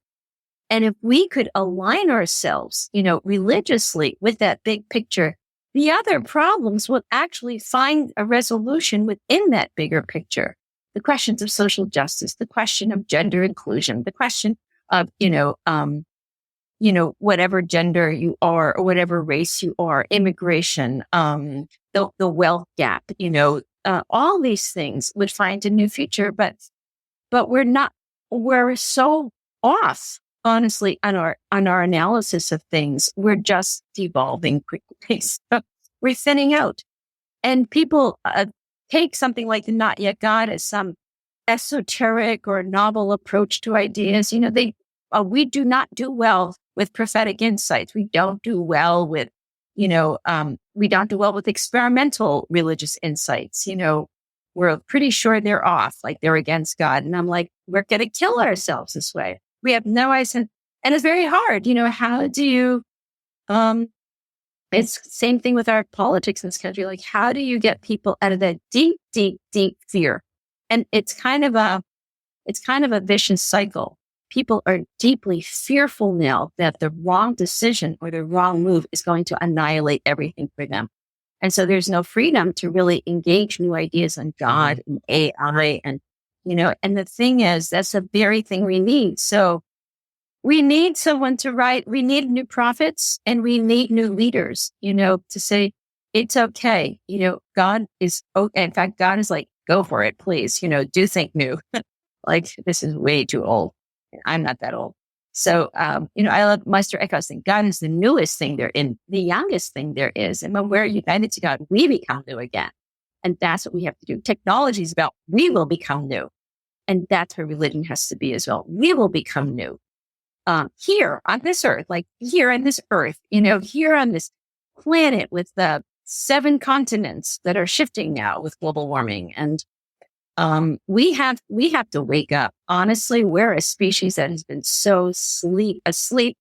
And if we could align ourselves, religiously with that big picture, the other problems will actually find a resolution within that bigger picture. The questions of social justice, the question of gender inclusion, the question of, whatever gender you are or whatever race you are, immigration, the wealth gap, all these things would find a new future, but we're so off, honestly, on our analysis of things. We're just devolving quickly. So we're thinning out. And people take something like the not yet God as some esoteric or novel approach to ideas. We do not do well with prophetic insights. We don't do well with, we don't do well with experimental religious insights. We're pretty sure they're off, like they're against God. And I'm like, we're going to kill ourselves this way. We have no idea. And it's very hard. How do you, it's the same thing with our politics in this country. Like, how do you get people out of that deep, deep, deep fear? And it's kind of a vicious cycle. People are deeply fearful now that the wrong decision or the wrong move is going to annihilate everything for them. And so there's no freedom to really engage new ideas on God and AI and, and the thing is, that's the very thing we need. So we need someone to write, we need new prophets and we need new leaders, to say, it's okay. God is, okay. In fact, God is like, go for it, please, do think new. Like, this is way too old. I'm not that old. So, I love Meister Eckhart's thing. God is the newest thing there in the youngest thing there is. And when we're united to God, we become new again. And that's what we have to do. Technology is about, we will become new. And that's where religion has to be as well. We will become new. Here on this earth, like here on this earth, here on this planet with the 7 continents that are shifting now with global warming. And we have to wake up. Honestly, we're a species that has been so asleep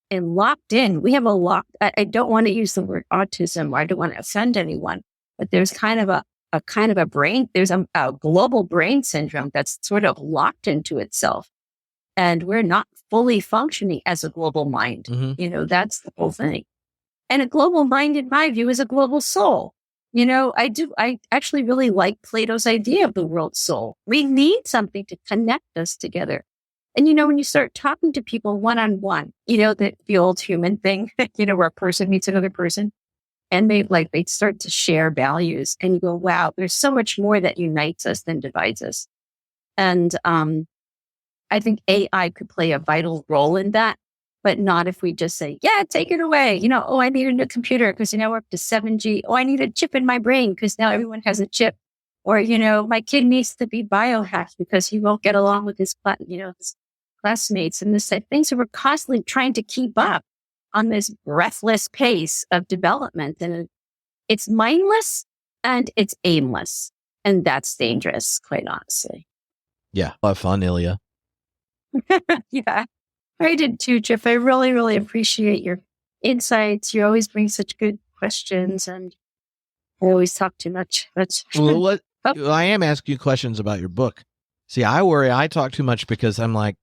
and locked in. We have I don't want to use the word autism, or I don't want to offend anyone, but there's kind of a brain, there's a global brain syndrome that's sort of locked into itself. And we're not fully functioning as a global mind. Mm-hmm. That's the whole thing. And a global mind, in my view, is a global soul. I actually really like Plato's idea of the world soul. We need something to connect us together. And, when you start talking to people one-on-one, the old human thing, where a person meets another person and they start to share values and you go, wow, there's so much more that unites us than divides us. And, I think AI could play a vital role in that, but not if we just say, yeah, take it away. I need a new computer because, we're up to 7G. Oh, I need a chip in my brain because now everyone has a chip. Or, my kid needs to be biohacked because he won't get along with his classmates and this things. So we're constantly trying to keep up on this breathless pace of development. And it's mindless and it's aimless. And that's dangerous, quite honestly. Yeah. Have fun, Ilia. Yeah. I did too, Jeff. I really, really appreciate your insights. You always bring such good questions, and I always talk too much. Well, I am asking you questions about your book. See, I worry I talk too much because I'm like,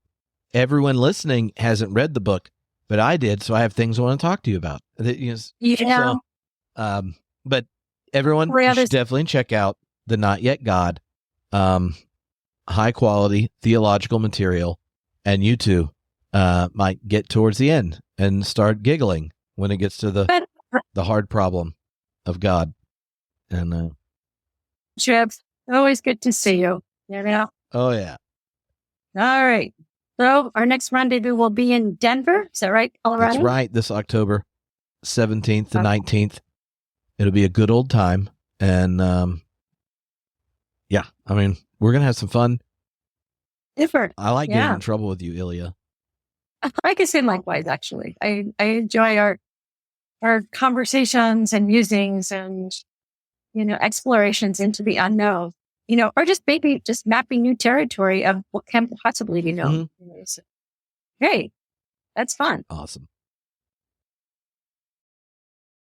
everyone listening hasn't read the book, but I did, so I have things I want to talk to you about. So, but everyone should definitely check out the Not Yet God, high quality theological material, and you too might get towards the end and start giggling when it gets to the hard problem of God. And Jeff, always good to see you. Oh yeah. All right. So our next rendezvous will be in Denver. Is that right, Colorado? That's right. This October 17th to 19th. It'll be a good old time. And yeah, I mean, we're going to have some fun. Different. I like getting in trouble with you, Ilia. I can say likewise, actually. I enjoy our conversations and musings and, explorations into the unknown, or just maybe just mapping new territory of what can possibly be known. So, hey, that's fun. Awesome.